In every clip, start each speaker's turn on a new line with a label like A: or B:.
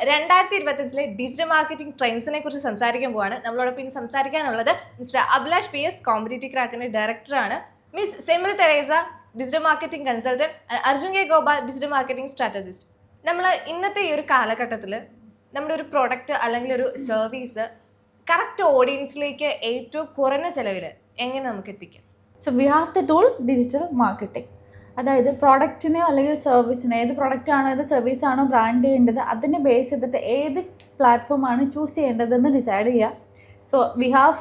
A: 2025 digital marketing ട്രെൻഡ്സിനെ കുറിച്ച് സംസാരിക്കാൻ പോവാണ്. നമ്മളോടൊപ്പം ഇനി സംസാരിക്കാനുള്ളത് മിസ്റ്റർ അഭിലാഷ് PS, കോമ്പറ്റീറ്റീവ് ക്രാക്കിന്റെ ഡയറക്ടറാണ്. Miss Semil Theresa, digital marketing consultant, Arjun K Gopal, digital marketing strategist. നമ്മൾ ഇന്നത്തെ ഈ ഒരു കാലഘട്ടത്തിൽ നമ്മുടെ ഒരു പ്രൊഡക്റ്റ് അല്ലെങ്കിൽ ഒരു സർവീസ് കറക്റ്റ് ഓഡിയൻസിലേക്ക് ഏറ്റവും കുറഞ്ഞ ചിലവിൽ എങ്ങനെ നമുക്ക് എത്തിക്കാം?
B: So we have the tool digital marketing. അതായത് പ്രോഡക്റ്റിനെയോ അല്ലെങ്കിൽ സർവീസിനെയോ, ഏത് പ്രൊഡക്റ്റാണോ ഏത് സർവീസാണോ ബ്രാൻഡ് ചെയ്യേണ്ടത് അതിനെ ബേസ് ചെയ്തിട്ട് ഏത് പ്ലാറ്റ്ഫോമാണ് ചൂസ് ചെയ്യേണ്ടതെന്ന് ഡിസൈഡ് ചെയ്യുക. സോ വി ഹാവ്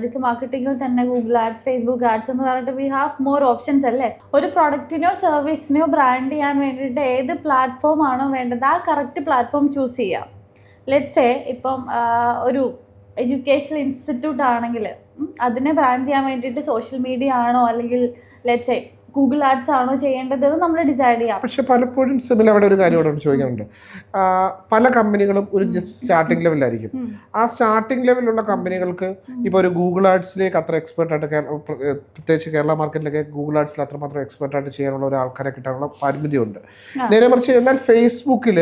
B: ഡിജിറ്റൽ മാർക്കറ്റിങ്ങിൽ തന്നെ ഗൂഗിൾ ആഡ്സ്, ഫേസ്ബുക്ക് ആഡ്സ് എന്ന് പറഞ്ഞിട്ട് വി ഹാവ് മോർ ഓപ്ഷൻസ് അല്ലേ. ഒരു പ്രൊഡക്റ്റിനെയോ സർവീസിനെയോ ബ്രാൻഡ് ചെയ്യാൻ വേണ്ടിയിട്ട് ഏത് പ്ലാറ്റ്ഫോം ആണോ വേണ്ടത് ആ കറക്റ്റ് പ്ലാറ്റ്ഫോം ചൂസ് ചെയ്യുക. ലെറ്റ്സ് ഇപ്പം ഒരു എഡ്യൂക്കേഷണൽ ഇൻസ്റ്റിറ്റ്യൂട്ട് ആണെങ്കിൽ അതിനെ ബ്രാൻഡ് ചെയ്യാൻ വേണ്ടിയിട്ട് സോഷ്യൽ മീഡിയ ആണോ അല്ലെങ്കിൽ ലെറ്റ്സ് ഗൂഗിൾ ആഡ്സ് ആണോ ചെയ്യേണ്ടത് നമ്മൾ ഡിസൈഡ് ചെയ്യാം.
C: പക്ഷെ പലപ്പോഴും സിമിൽ അവിടെ ഒരു കാര്യം ഇവിടെ ചോദിക്കാനുണ്ട്. പല കമ്പനികളും ഒരു ജസ്റ്റ് സ്റ്റാർട്ടിംഗ് ലെവലിലായിരിക്കും. ആ സ്റ്റാർട്ടിംഗ് ലെവലിലുള്ള കമ്പനികൾക്ക് ഇപ്പോൾ ഒരു ഗൂഗിൾ ആഡ്സിലേക്ക് അത്ര എക്സ്പെർട്ടായിട്ട്, പ്രത്യേകിച്ച് കേരള മാർക്കറ്റിലൊക്കെ ഗൂഗിൾ ആഡ്സിൽ അത്രമാത്രം എക്സ്പെർട്ടായിട്ട് ചെയ്യാനുള്ള ഒരു ആൾക്കാരെ കിട്ടാനുള്ള പരിമിതിയുണ്ട്. നേരെ മറിച്ച് എന്നാൽ ഫേസ്ബുക്കിൽ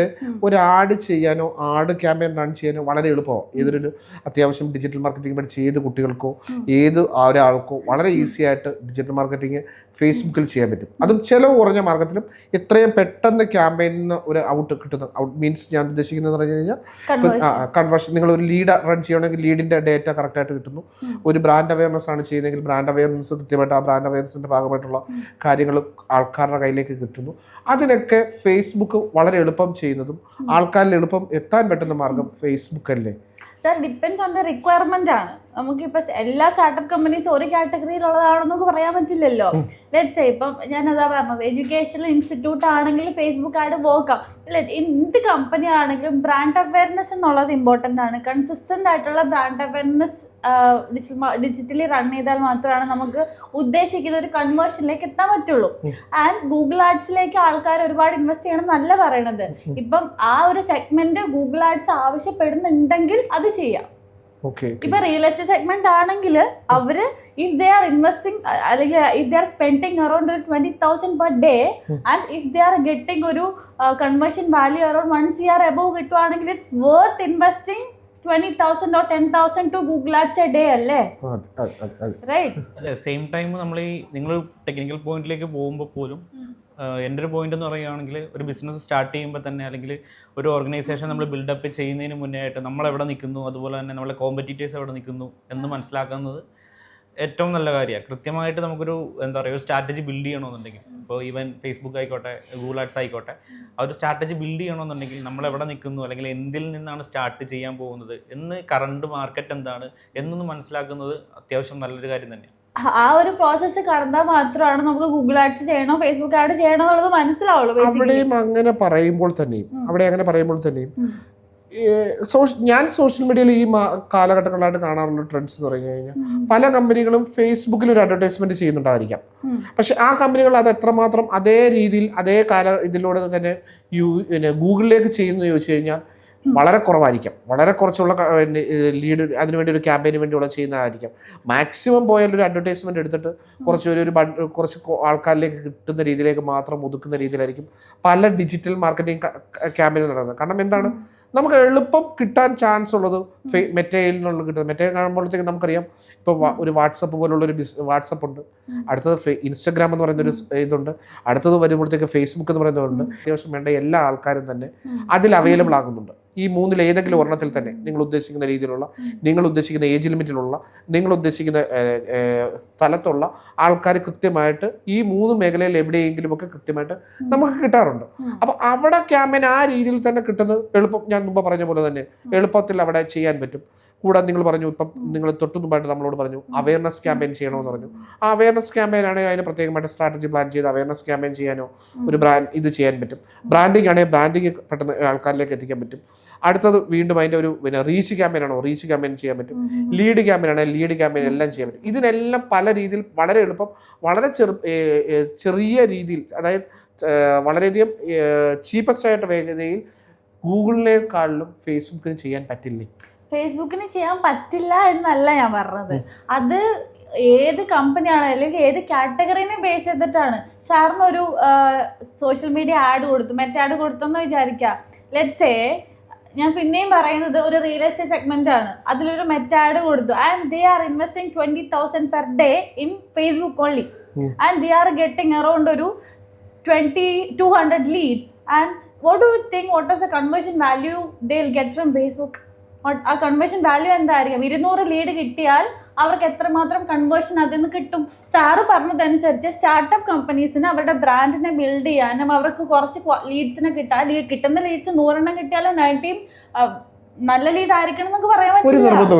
C: ഒരു ആഡ് ചെയ്യാനോ ആഡ് ക്യാമ്പയിൻ റൺ ചെയ്യാനോ വളരെ എളുപ്പമാണ്. ഏതൊരു അത്യാവശ്യം ഡിജിറ്റൽ മാർക്കറ്റിംഗ് പഠിച്ച ഏത് കുട്ടികൾക്കോ ഏത് ഒരാൾക്കോ വളരെ ഈസി ആയിട്ട് ഡിജിറ്റൽ മാർക്കറ്റിംഗ് ഫേസ്ബുക്കിൽ ചെയ്യാൻ പറ്റും. അതും ചിലവ് കുറഞ്ഞ മാർഗത്തിലും എത്രയും പെട്ടെന്ന് ക്യാമ്പയിനിന് ഒരു ഔട്ട് കിട്ടുന്ന ഔട്ട് മീൻസ് ഞാൻ ഉദ്ദേശിക്കുന്നത് പറഞ്ഞു കഴിഞ്ഞാൽ കൺവേർഷൻ. നിങ്ങൾ ഒരു ലീഡ് റൺ ചെയ്യണമെങ്കിൽ ലീഡിന്റെ ഡേറ്റ കറക്റ്റായിട്ട് കിട്ടുന്നു. ഒരു ബ്രാൻഡ് അവയർനെസ് ആണ് ചെയ്യുന്നതെങ്കിൽ ബ്രാൻഡ് അവയർനെസ് കൃത്യമായിട്ട് ആ ബ്രാൻഡ് അവയർനെസിന്റെ ഭാഗമായിട്ടുള്ള കാര്യങ്ങൾ ആൾക്കാരുടെ കയ്യിലേക്ക് കിട്ടുന്നു. അതിനൊക്കെ ഫേസ്ബുക്ക് വളരെ എളുപ്പം ചെയ്യുന്നതും ആൾക്കാരിൽ എളുപ്പം എത്താൻ പറ്റുന്ന മാർഗം ഫേസ്ബുക്ക് അല്ലേ?
B: Sir, depends on the requirement ആണ്. നമുക്കിപ്പോൾ എല്ലാ സ്റ്റാർട്ടപ്പ് കമ്പനീസ് ഒരു കാറ്റഗറിയിലുള്ളതാണെന്ന് നമുക്ക് പറയാൻ പറ്റില്ലല്ലോ. ലെറ്റ്സ് ഇപ്പം ഞാനതാ പറഞ്ഞത്, എഡ്യൂക്കേഷണൽ ഇൻസ്റ്റിറ്റ്യൂട്ട് ആണെങ്കിൽ ഫേസ്ബുക്ക് ആഡ് വർക്കാം. എന്ത് കമ്പനി ആണെങ്കിലും ബ്രാൻഡ് അവയർനെസ് എന്നുള്ളത് ഇമ്പോർട്ടൻ്റ് ആണ്. കൺസിസ്റ്റൻ്റ് ആയിട്ടുള്ള ബ്രാൻഡ് അവയർനെസ് ഡിജിറ്റലി റൺ ചെയ്താൽ മാത്രമാണ് നമുക്ക് ഉദ്ദേശിക്കുന്ന ഒരു കൺവേർഷനിലേക്ക് എത്താൻ പറ്റുള്ളൂ. ആൻഡ് ഗൂഗിൾ ആഡ്സിലേക്ക് ആൾക്കാർ ഒരുപാട് ഇൻവെസ്റ്റ് ചെയ്യണം എന്നല്ല പറയണത്. ഇപ്പം ആ ഒരു സെഗ്മെന്റ് ഗൂഗിൾ ആഡ്സ് ആവശ്യപ്പെടുന്നുണ്ടെങ്കിൽ അത് ചെയ്യാം. ഇപ്പൊ റിയൽ എസ്റ്റേറ്റ് സെഗ്മെന്റ് ആണെങ്കിൽ അവര് ഇഫ് ദേ ആർ ഇൻവെസ്റ്റിംഗ് അല്ലെങ്കിൽ if they are spending around 20,000 per day and if they are getting ഒരു conversion value around 1 CR above കിട്ടുവാണെങ്കിൽ it's worth investing 20,000 or 10,000 to Google Ads a day അല്ലേ? Right.
D: അതെ, same time നമ്മൾ നിങ്ങൾ technical പോയിന്റിലേക്ക് പോകുമ്പോൾ പോലും എൻ്റെ ഒരു പോയിന്റ് എന്ന് പറയുകയാണെങ്കിൽ ഒരു ബിസിനസ് സ്റ്റാർട്ട് ചെയ്യുമ്പോൾ തന്നെ അല്ലെങ്കിൽ ഒരു ഓർഗനൈസേഷൻ നമ്മൾ ബിൽഡപ്പ് ചെയ്യുന്നതിന് മുന്നേ ആയിട്ട് നമ്മൾ എവിടെ നിൽക്കുന്നു, അതുപോലെ തന്നെ നമ്മളെ കോമ്പറ്റീറ്റേഴ്സ് എവിടെ നിൽക്കുന്നു എന്ന് മനസ്സിലാക്കുന്നത് ഏറ്റവും നല്ല കാര്യമാണ്. കൃത്യമായിട്ട് നമുക്കൊരു എന്താ പറയുക, ഒരു സ്ട്രാറ്റജി ബിൽഡ് ചെയ്യണമെന്നുണ്ടെങ്കിൽ, ഇപ്പോൾ ഈവൻ ഫേസ്ബുക്ക് ആയിക്കോട്ടെ ഗൂഗിൾ ആഡ്സ് ആയിക്കോട്ടെ, ആ ഒരു സ്ട്രാറ്റജി ബിൽഡ് ചെയ്യണമെന്നുണ്ടെങ്കിൽ നമ്മൾ എവിടെ നിൽക്കുന്നു അല്ലെങ്കിൽ എന്തിൽ നിന്നാണ് സ്റ്റാർട്ട് ചെയ്യാൻ പോകുന്നത് എന്ന്, കറണ്ട് മാർക്കറ്റ് എന്താണ് എന്നൊന്ന് മനസ്സിലാക്കുന്നത് അത്യാവശ്യം നല്ലൊരു കാര്യം തന്നെയാണ്.
B: ആ ഒരു പ്രോസസ്സ് കടന്നാൽ മാത്രമാണ് നമുക്ക് ഗൂഗിൾ ആഡ്സ് ചെയ്യണോ ഫേസ്ബുക്ക് ആഡ് ചെയ്യണോ എന്നുള്ളത് മനസ്സിലാവുള്ളൂ.
C: അവിടെയും അങ്ങനെ പറയുമ്പോൾ തന്നെയും ഞാൻ സോഷ്യൽ മീഡിയയിൽ ഈ കാലഘട്ടങ്ങളായിട്ട് കാണാറുള്ള ട്രെൻഡ്സ് എന്ന് പറഞ്ഞു കഴിഞ്ഞാൽ പല കമ്പനികളും ഫേസ്ബുക്കിൽ ഒരു അഡ്വർടൈസ്മെന്റ് ചെയ്യുന്നുണ്ടായിരിക്കാം. പക്ഷെ ആ കമ്പനികൾ അത് എത്രമാത്രം അതേ രീതിയിൽ അതേ ഇതിലൂടെ തന്നെ ഗൂഗിളിലേക്ക് ചെയ്യുന്നു ചോദിച്ചു കഴിഞ്ഞാൽ വളരെ കുറവായിരിക്കാം. വളരെ കുറച്ചുള്ള ലീഡ് അതിനുവേണ്ടി ഒരു ക്യാമ്പയിന് വേണ്ടിയുള്ള ചെയ്യുന്നതായിരിക്കാം. മാക്സിമം പോയാൽ ഒരു അഡ്വർടൈസ്മെന്റ് എടുത്തിട്ട് കുറച്ച് ആൾക്കാരിലേക്ക് കിട്ടുന്ന രീതിയിലേക്ക് മാത്രം ഒതുക്കുന്ന രീതിയിലായിരിക്കും പല ഡിജിറ്റൽ മാർക്കറ്റിംഗ് ക്യാമ്പയിൻ നടക്കുന്നത്. കാരണം എന്താണ്, നമുക്ക് എളുപ്പം കിട്ടാൻ ചാൻസ് ഉള്ളത് മെറ്റയിൽ നിന്നുള്ള കിട്ടുന്നത്. മെറ്റയിൽ കാണുമ്പോഴത്തേക്ക് നമുക്കറിയാം ഇപ്പോൾ ഒരു വാട്സപ്പ് പോലുള്ള ഒരു വാട്സപ്പ് ഉണ്ട്, അടുത്തത് ഇൻസ്റ്റഗ്രാം എന്ന് പറയുന്ന ഒരു ഇതുണ്ട്, അടുത്തത് വരുമ്പോഴത്തേക്ക് ഫേസ്ബുക്ക് എന്ന് പറയുന്നതുണ്ട്. അത്യാവശ്യം വേണ്ട എല്ലാ ആൾക്കാരും തന്നെ അതിൽ അവൈലബിൾ ആകുന്നുണ്ട്. ഈ മൂന്നിൽ ഏതെങ്കിലും ഒരെണ്ണത്തിൽ തന്നെ നിങ്ങൾ ഉദ്ദേശിക്കുന്ന രീതിയിലുള്ള, നിങ്ങൾ ഉദ്ദേശിക്കുന്ന ഏജ് ലിമിറ്റിലുള്ള, നിങ്ങൾ ഉദ്ദേശിക്കുന്ന സ്ഥലത്തുള്ള ആൾക്കാർ കൃത്യമായിട്ട് ഈ 3 മേഖലയിൽ എവിടെയെങ്കിലുമൊക്കെ കൃത്യമായിട്ട് നമുക്ക് കിട്ടാറുണ്ട്. അപ്പോൾ അവിടെ ക്യാമ്പയിൻ ആ രീതിയിൽ തന്നെ കിട്ടുന്നത് എളുപ്പം. ഞാൻ മുമ്പ് പറഞ്ഞ പോലെ തന്നെ എളുപ്പത്തിൽ അവിടെ ചെയ്യാൻ പറ്റും. കൂടാതെ നിങ്ങൾ പറഞ്ഞു, ഇപ്പം നിങ്ങൾ തൊട്ടു മുമ്പായിട്ട് നമ്മളോട് പറഞ്ഞു അവയർനെസ് ക്യാമ്പയിൻ ചെയ്യണമെന്ന് പറഞ്ഞു. ആ അവയർനെസ് ക്യാമ്പയിൻ ആണെങ്കിൽ അതിന് പ്രത്യേകമായിട്ട് സ്ട്രാറ്റജി പ്ലാൻ ചെയ്ത് അവയർനെസ് ക്യാമ്പയിൻ ചെയ്യാനോ ഒരു ബ്രാൻഡ് ഇത് ചെയ്യാൻ പറ്റും. ബ്രാൻഡിങ് ആണെങ്കിൽ ബ്രാൻഡിങ് പെട്ടെന്ന് ആൾക്കാരിലേക്ക് എത്തിക്കാൻ പറ്റും. അടുത്തത് വീണ്ടും അതിൻ്റെ ഒരു റീച്ച് ക്യാമ്പയിൻ ആണോ റീച്ച് ക്യാമ്പയിൻ ചെയ്യാൻ പറ്റും. ലീഡ് ക്യാമ്പയിൻ ആണെങ്കിൽ ലീഡ് ക്യാമ്പയിൻ എല്ലാം ചെയ്യാൻ പറ്റും. ഇതിനെല്ലാം പല രീതിയിൽ വളരെ എളുപ്പം, വളരെ ചെറിയ രീതിയിൽ, അതായത് വളരെയധികം ചീപ്പസ്റ്റ് ആയിട്ട് വേഗതയിൽ ഗൂഗിളിനേക്കാളിലും ഫേസ്ബുക്കിന് ചെയ്യാൻ പറ്റില്ലേ?
B: ഫേസ്ബുക്കിന് ചെയ്യാൻ പറ്റില്ല എന്നല്ല ഞാൻ പറഞ്ഞത്. അത് ഏത് കമ്പനിയാണ് അല്ലെങ്കിൽ ഏത് കാറ്റഗറിനെ ബേസ് ചെയ്തിട്ടാണ്. സാറിന് ഒരു സോഷ്യൽ മീഡിയ ആഡ് കൊടുത്തു, മെറ്റ ആഡ് കൊടുത്തെന്ന് വിചാരിക്കാം. ലെറ്റ്സ് സേ ഞാൻ പിന്നെയും പറയുന്നത് ഒരു റിയൽ എസ്റ്റേറ്റ് സെഗ്മെന്റ് ആണ്, അതിലൊരു മെറ്റാഡ് കൊടുത്തു and they are investing 20,000 per day in Facebook only and they are getting around ഒരു 200 leads and what do you think, what is the conversion value they'll get from Facebook? ആ conversion value എന്തായിരിക്കും? 200 lead കിട്ടിയാൽ അവർക്ക് എത്രമാത്രം conversion അതിൽ നിന്ന് കിട്ടും? Sir പറഞ്ഞതനുസരിച്ച് സ്റ്റാർട്ടപ്പ് കമ്പനീസിന് അവരുടെ ബ്രാൻഡിനെ ബിൽഡ് ചെയ്യാനും അവർക്ക് കുറച്ച് ലീഡ്സിനെ കിട്ടുന്ന ലീഡ്സ് 100 കിട്ടിയാലും 90 നല്ല ലീഡ് ആയിരിക്കണം എന്നൊക്കെ പറയാൻ പറ്റില്ല.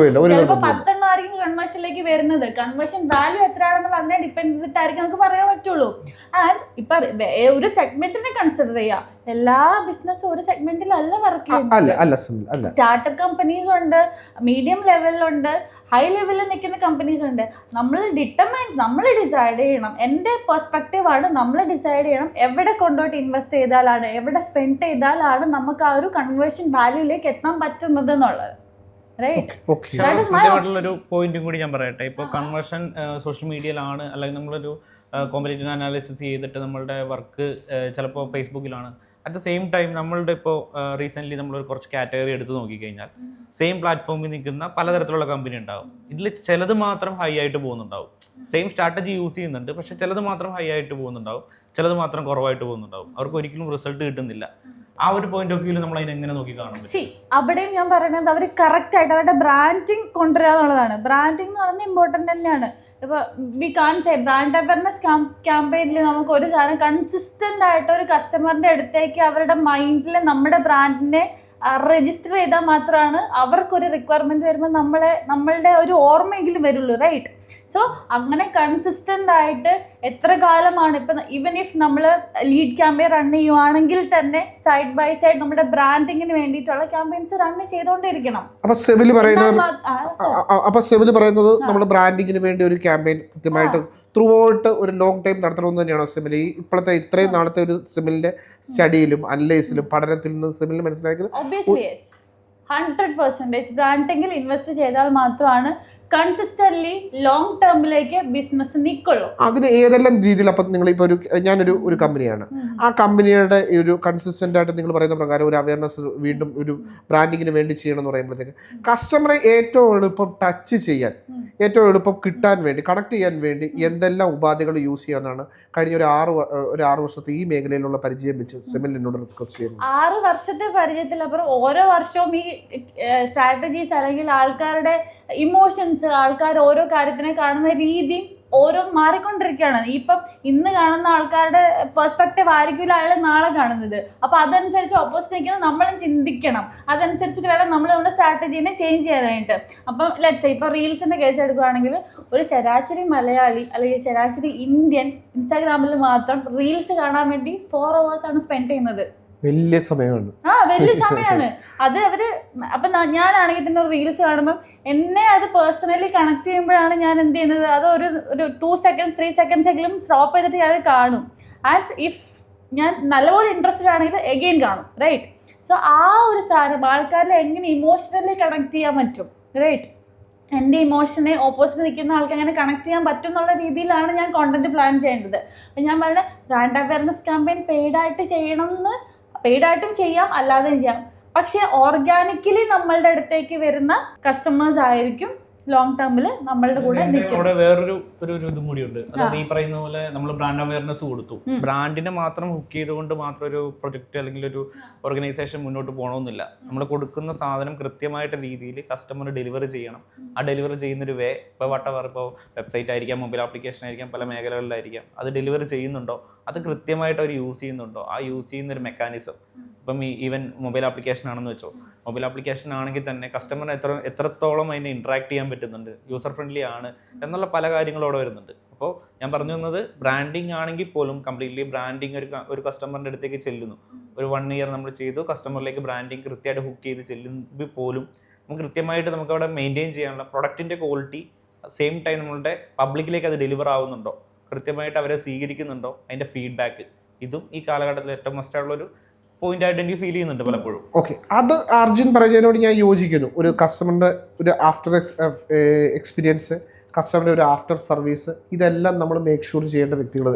B: ചിലപ്പോൾ 10 ആയിരിക്കും കൺവേർഷനിലേക്ക് വരുന്നത്. കൺവേർഷൻ വാല്യൂ എത്രയാണെന്നുള്ള അതിനെ ഡിപ്പെൻഡ് ചെയ്തിട്ടായിരിക്കും നമുക്ക് പറയാൻ പറ്റുള്ളൂ. ആൻഡ് ഇപ്പൊ ഒരു സെഗ്മെന്റിനെ കൺസിഡർ ചെയ്യാം, എല്ലാ ബിസിനസ്സും ഒരു സെഗ്മെന്റിലല്ല വർക്ക് ചെയ്യുന്നത്. സ്റ്റാർട്ടപ്പ് കമ്പനീസ് ഉണ്ട്, മീഡിയം ലെവലിലുണ്ട്, ഹൈ ലെവലിൽ നിൽക്കുന്ന കമ്പനീസ് ഉണ്ട്. നമ്മൾ ഡിസൈഡ് ചെയ്യണം. എൻ്റെ പെർസ്പെക്റ്റീവ് ആണ്, നമ്മൾ ഡിസൈഡ് ചെയ്യണം എവിടെ കൊണ്ടുപോയിട്ട് ഇൻവെസ്റ്റ് ചെയ്താലാണ്, എവിടെ സ്പെൻഡ് ചെയ്താലാണ് നമുക്ക് ആ ഒരു കൺവേർഷൻ വാല്യൂയിലേക്ക് എത്താൻ പറ്റുന്നത് എന്നുള്ളത്.
D: കൃത്യമായിട്ടുള്ളൊരു പോയിന്റും കൂടി ഞാൻ പറയട്ടെ. ഇപ്പോൾ കൺവേർഷൻ സോഷ്യൽ മീഡിയയിലാണ്, അല്ലെങ്കിൽ നമ്മളൊരു കോമ്പറ്റേറ്റീവ് അനാലിസിസ് ചെയ്തിട്ട് നമ്മളുടെ വർക്ക് ചിലപ്പോൾ ഫേസ്ബുക്കിലാണ്. അറ്റ് ദ സെയിം ടൈം നമ്മളുടെ ഇപ്പോൾ റീസെൻ്റ്ലി നമ്മൾ കുറച്ച് കാറ്റഗറി എടുത്ത് നോക്കിക്കഴിഞ്ഞാൽ സെയിം പ്ലാറ്റ്ഫോമിൽ നിൽക്കുന്ന പലതരത്തിലുള്ള കമ്പനി ഉണ്ടാവും. ഇതിൽ ചിലത് മാത്രം ഹൈ ആയിട്ട് പോകുന്നുണ്ടാവും, സെയിം സ്ട്രാറ്റജി യൂസ് ചെയ്യുന്നുണ്ട്, പക്ഷെ ചിലത് മാത്രം ഹൈ ആയിട്ട് പോകുന്നുണ്ടാവും, ചിലത് മാത്രം കുറവായിട്ട് പോകുന്നുണ്ടാവും. അവർക്ക് ഒരിക്കലും റിസൾട്ട് കിട്ടുന്നില്ല. ആ ഒരു പോയിന്റ് ഓഫ് വ്യൂവിൽ നമ്മൾ അതിനെ എങ്ങനെ നോക്കി കാണും?
B: അവിടെയും ഞാൻ പറയുന്നത് അവർ കറക്റ്റ് ആയിട്ട് അവരുടെ ബ്രാൻഡിങ് കൊണ്ടുവരിക എന്നുള്ളതാണ്. ബ്രാൻഡിങ് എന്ന് പറയുന്നത് ഇമ്പോർട്ടൻ്റ് തന്നെയാണ്. ഇപ്പോൾ we can say brand awareness ക്യാമ്പയിനിൽ നമുക്ക് ഒരു സാധനം കൺസിസ്റ്റൻ്റ് ആയിട്ട് ഒരു കസ്റ്റമറിൻ്റെ അടുത്തേക്ക് അവരുടെ മൈൻഡിൽ നമ്മുടെ ബ്രാൻഡിനെ രജിസ്റ്റർ ചെയ്താൽ മാത്രമാണ് അവർക്കൊരു റിക്വയർമെൻറ്റ് വരുമ്പോൾ നമ്മളുടെ ഒരു ഓർമ്മയെങ്കിലും വരുള്ളൂ, റൈറ്റ്? സോ അങ്ങനെ കൺസിസ്റ്റൻ്റ് ആയിട്ട് എത്ര കാലമാണ് ഇപ്പം ഈവൻ ഇഫ് നമ്മൾ ലീഡ് ക്യാമ്പയിൻ റൺ ചെയ്യുവാണെങ്കിൽ തന്നെ സൈഡ് ബൈ സൈഡ് നമ്മുടെ ബ്രാൻഡിങ്ങിന് വേണ്ടിയിട്ടുള്ള ക്യാമ്പയിൻസ് റൺ ചെയ്തുകൊണ്ടിരിക്കണം.
C: അപ്പൊ സെബില് പറയുന്നത് നമ്മൾ ബ്രാൻഡിങ്ങിന് വേണ്ടി ഒരു ക്യാമ്പയിൻ കൃത്യമായിട്ട് ത്രൂ ഔട്ട് ഒരു ലോങ് ടൈം നടത്തണമെന്ന് തന്നെയാണോ സെമിൽ? ഈ ഇപ്പോഴത്തെ ഇത്രയും നാളത്തെ ഒരു സെമിലിന്റെ സ്റ്റഡിയിലും അനലൈസിലും പഠനത്തിൽ നിന്ന് സെമിൽ മനസ്സിലാക്കിയത്?
B: ഒബ്വിയസ്ലി യെസ്, 100% ബ്രാൻഡിങ്ങിൽ ഇൻവെസ്റ്റ് ചെയ്താൽ മാത്രമാണ് കൺസിസ്റ്റന്റ്ലി ലോങ് ടേമിലേക്ക് ബിസിനസ് നിൽക്കുള്ളൂ.
C: അതിന് ഏതെല്ലാം രീതിയിൽ? അപ്പം നിങ്ങൾ ഇപ്പോൾ ഞാനൊരു കമ്പനിയാണ്, ആ കമ്പനിയുടെ ഒരു കൺസിസ്റ്റന്റ് ആയിട്ട് നിങ്ങൾ പറയുന്ന പ്രകാരം ഒരു അവയർനെസ് വീണ്ടും ഒരു ബ്രാൻഡിങ്ങിന് വേണ്ടി ചെയ്യണം എന്ന് പറയുമ്പോഴത്തേക്ക് കസ്റ്റമറെ ഏറ്റവും എളുപ്പം ടച്ച് ചെയ്യാൻ, ഏറ്റവും എളുപ്പം കിട്ടാൻ വേണ്ടി, കണക്ട് ചെയ്യാൻ വേണ്ടി എന്തെല്ലാം ഉപാധികൾ യൂസ് ചെയ്യാന്നാണ് കഴിഞ്ഞ ഒരു 6 വർഷത്തെ ഈ മേഖലയിലുള്ള പരിചയം വെച്ച് സെമിൽ എന്നോട് റിക്വസ്റ്റ് ചെയ്യുന്നത്?
B: 6 വർഷത്തെ പരിചയത്തിലപ്പുറം ഓരോ വർഷവും ഈ സ്ട്രാറ്റജീസ് അല്ലെങ്കിൽ ആൾക്കാരുടെ ഇമോഷൻസ്, ആൾക്കാർ ഓരോ കാര്യത്തിനെ കാണുന്ന രീതി ഓരോ മാറിക്കൊണ്ടിരിക്കുകയാണ്. ഇപ്പം ഇന്ന് കാണുന്ന ആൾക്കാരുടെ പെർസ്പെക്റ്റീവ് ആയിരിക്കില്ല അയാൾ നാളെ കാണുന്നത്. അപ്പോൾ അതനുസരിച്ച് ഓപ്പോസിറ്റ് നിൽക്കുന്നത് നമ്മളും ചിന്തിക്കണം. അതനുസരിച്ചിട്ട് വേണം നമ്മൾ നമ്മുടെ സ്ട്രാറ്റജീനെ ചേഞ്ച് ചെയ്യാനായിട്ട്. അപ്പം ലെറ്റ്സ് ഇപ്പോൾ റീൽസിൻ്റെ കേസ് എടുക്കുകയാണെങ്കിൽ ഒരു ശരാശരി മലയാളി അല്ലെങ്കിൽ ശരാശരി ഇന്ത്യൻ ഇൻസ്റ്റാഗ്രാമിൽ മാത്രം റീൽസ് കാണാൻ വേണ്ടി 4 hours സ്പെൻഡ് ചെയ്യുന്നത്.
C: വലിയ സമയമാണ്.
B: വലിയ സമയമാണ് അത്. അപ്പൊ ഞാനാണെങ്കിൽ തന്നെ റീൽസ് കാണുമ്പോൾ എന്നെ അത് പേഴ്സണലി കണക്ട് ചെയ്യുമ്പോഴാണ് ഞാൻ എന്ത് ചെയ്യുന്നത്, അത് ഒരു 2 seconds 3 seconds എങ്കിലും സ്റ്റോപ്പ് ചെയ്തിട്ട് ഞാൻ കാണും. ആൻഡ് ഇഫ് ഞാൻ നല്ലപോലെ ഇൻട്രസ്റ്റഡ് ആണെങ്കിൽ എഗെയിൻ കാണും, റൈറ്റ്? സോ ആ ഒരു സാധനം ആൾക്കാരിൽ എങ്ങനെ ഇമോഷണലി കണക്ട് ചെയ്യാൻ പറ്റും, റൈറ്റ്? എൻ്റെ ഇമോഷനെ ഓപ്പോസിറ്റ് നിൽക്കുന്ന ആൾക്ക് അങ്ങനെ കണക്ട് ചെയ്യാൻ പറ്റും എന്നുള്ള രീതിയിലാണ് ഞാൻ കോണ്ടന്റ് പ്ലാൻ ചെയ്യേണ്ടത്. അപ്പം ഞാൻ പറയുന്നത് ബ്രാൻഡ് അവയർനെസ് ക്യാമ്പയിൻ പെയ്ഡായിട്ടും ചെയ്യാം, അല്ലാതെയും ചെയ്യാം. പക്ഷെ ഓർഗാനിക്കലി നമ്മളുടെ അടുത്തേക്ക് വരുന്ന കസ്റ്റമേഴ്സ് ആയിരിക്കും ലോങ് ടേമിൽ നമ്മളുടെ കൂടെ.
D: അവിടെ വേറൊരു ഇതും കൂടിയുണ്ട്. അതായത് ഈ പറയുന്ന പോലെ നമ്മൾ ബ്രാൻഡ് അവയർനെസ് കൊടുത്തു, ബ്രാൻഡിനെ മാത്രം ഹുക്ക് ചെയ്തുകൊണ്ട് മാത്രം ഒരു പ്രൊജക്ട് അല്ലെങ്കിൽ ഒരു ഓർഗനൈസേഷൻ മുന്നോട്ട് പോകണമെന്നില്ല. നമ്മൾ കൊടുക്കുന്ന സാധനം കൃത്യമായിട്ട് രീതിയിൽ കസ്റ്റമർ ഡെലിവറി ചെയ്യണം. ആ ഡെലിവറി ചെയ്യുന്നൊരു വേ, ഇപ്പോൾ വട്ടവർ, ഇപ്പോൾ വെബ്സൈറ്റ് ആയിരിക്കാം, മൊബൈൽ ആപ്ലിക്കേഷൻ ആയിരിക്കാം, പല മേഖലകളിലായിരിക്കാം, അത് ഡെലിവറി ചെയ്യുന്നുണ്ടോ, അത് കൃത്യമായിട്ട് അവർ യൂസ് ചെയ്യുന്നുണ്ടോ, ആ യൂസ് ചെയ്യുന്നൊരു മെക്കാനിസം. ഇപ്പം ഈവൻ മൊബൈൽ ആപ്ലിക്കേഷൻ ആണെന്ന് വെച്ചോ, മൊബൈൽ ആപ്ലിക്കേഷൻ ആണെങ്കിൽ തന്നെ കസ്റ്റമറിന് എത്രത്തോളം അതിനെ ഇൻട്രാക്ട് ചെയ്യാൻ പറ്റുന്നുണ്ട്, യൂസർ ഫ്രണ്ട്ലി ആണ് എന്നുള്ള പല കാര്യങ്ങളും അവിടെ വരുന്നുണ്ട്. അപ്പോൾ ഞാൻ പറഞ്ഞു വന്നത്, ബ്രാൻഡിങ് ആണെങ്കിൽ പോലും കംപ്ലീറ്റ്ലി ബ്രാൻഡിങ് ഒരു കസ്റ്റമറിൻ്റെ അടുത്തേക്ക് ചെല്ലുന്നു. ഒരു 1 year നമ്മൾ ചെയ്തു, കസ്റ്റമറിലേക്ക് ബ്രാൻഡിങ് കൃത്യമായിട്ട് ഹുക്ക് ചെയ്ത് ചെല്ലുമ്പോൾ പോലും നമുക്ക് കൃത്യമായിട്ട് നമുക്ക് അവിടെ മെയിൻറ്റെയിൻ ചെയ്യാനുള്ള പ്രൊഡക്റ്റിൻ്റെ ക്വാളിറ്റി സെയിം ടൈം നമ്മളുടെ പബ്ലിക്കിലേക്ക് അത് ഡെലിവർ ആവുന്നുണ്ടോ, കൃത്യമായിട്ട് അവരെ സ്വീകരിക്കുന്നുണ്ടോ, അതിൻ്റെ ഫീഡ്ബാക്ക്, ഇതും ഈ കാലഘട്ടത്തിൽ ഏറ്റവും മസ്റ്റായിട്ടുള്ളൊരു പോയിന്റ് ആയിട്ട് എനിക്ക് ഫീൽ ചെയ്യുന്നുണ്ട് പലപ്പോഴും.
C: ഓക്കെ, അത് അർജുൻ പറഞ്ഞതിനോട് ഞാൻ യോജിക്കുന്നു. ഒരു കസ്റ്റമറിന്റെ ഒരു ആഫ്റ്റർ എക്സ്പീരിയൻസ് കസ്റ്റമറിൻ്റെ ഒരു ആഫ്റ്റർ സർവീസ്, ഇതെല്ലാം നമ്മൾ മേക്ക് ഷുവർ ചെയ്യേണ്ട വ്യക്തികൾ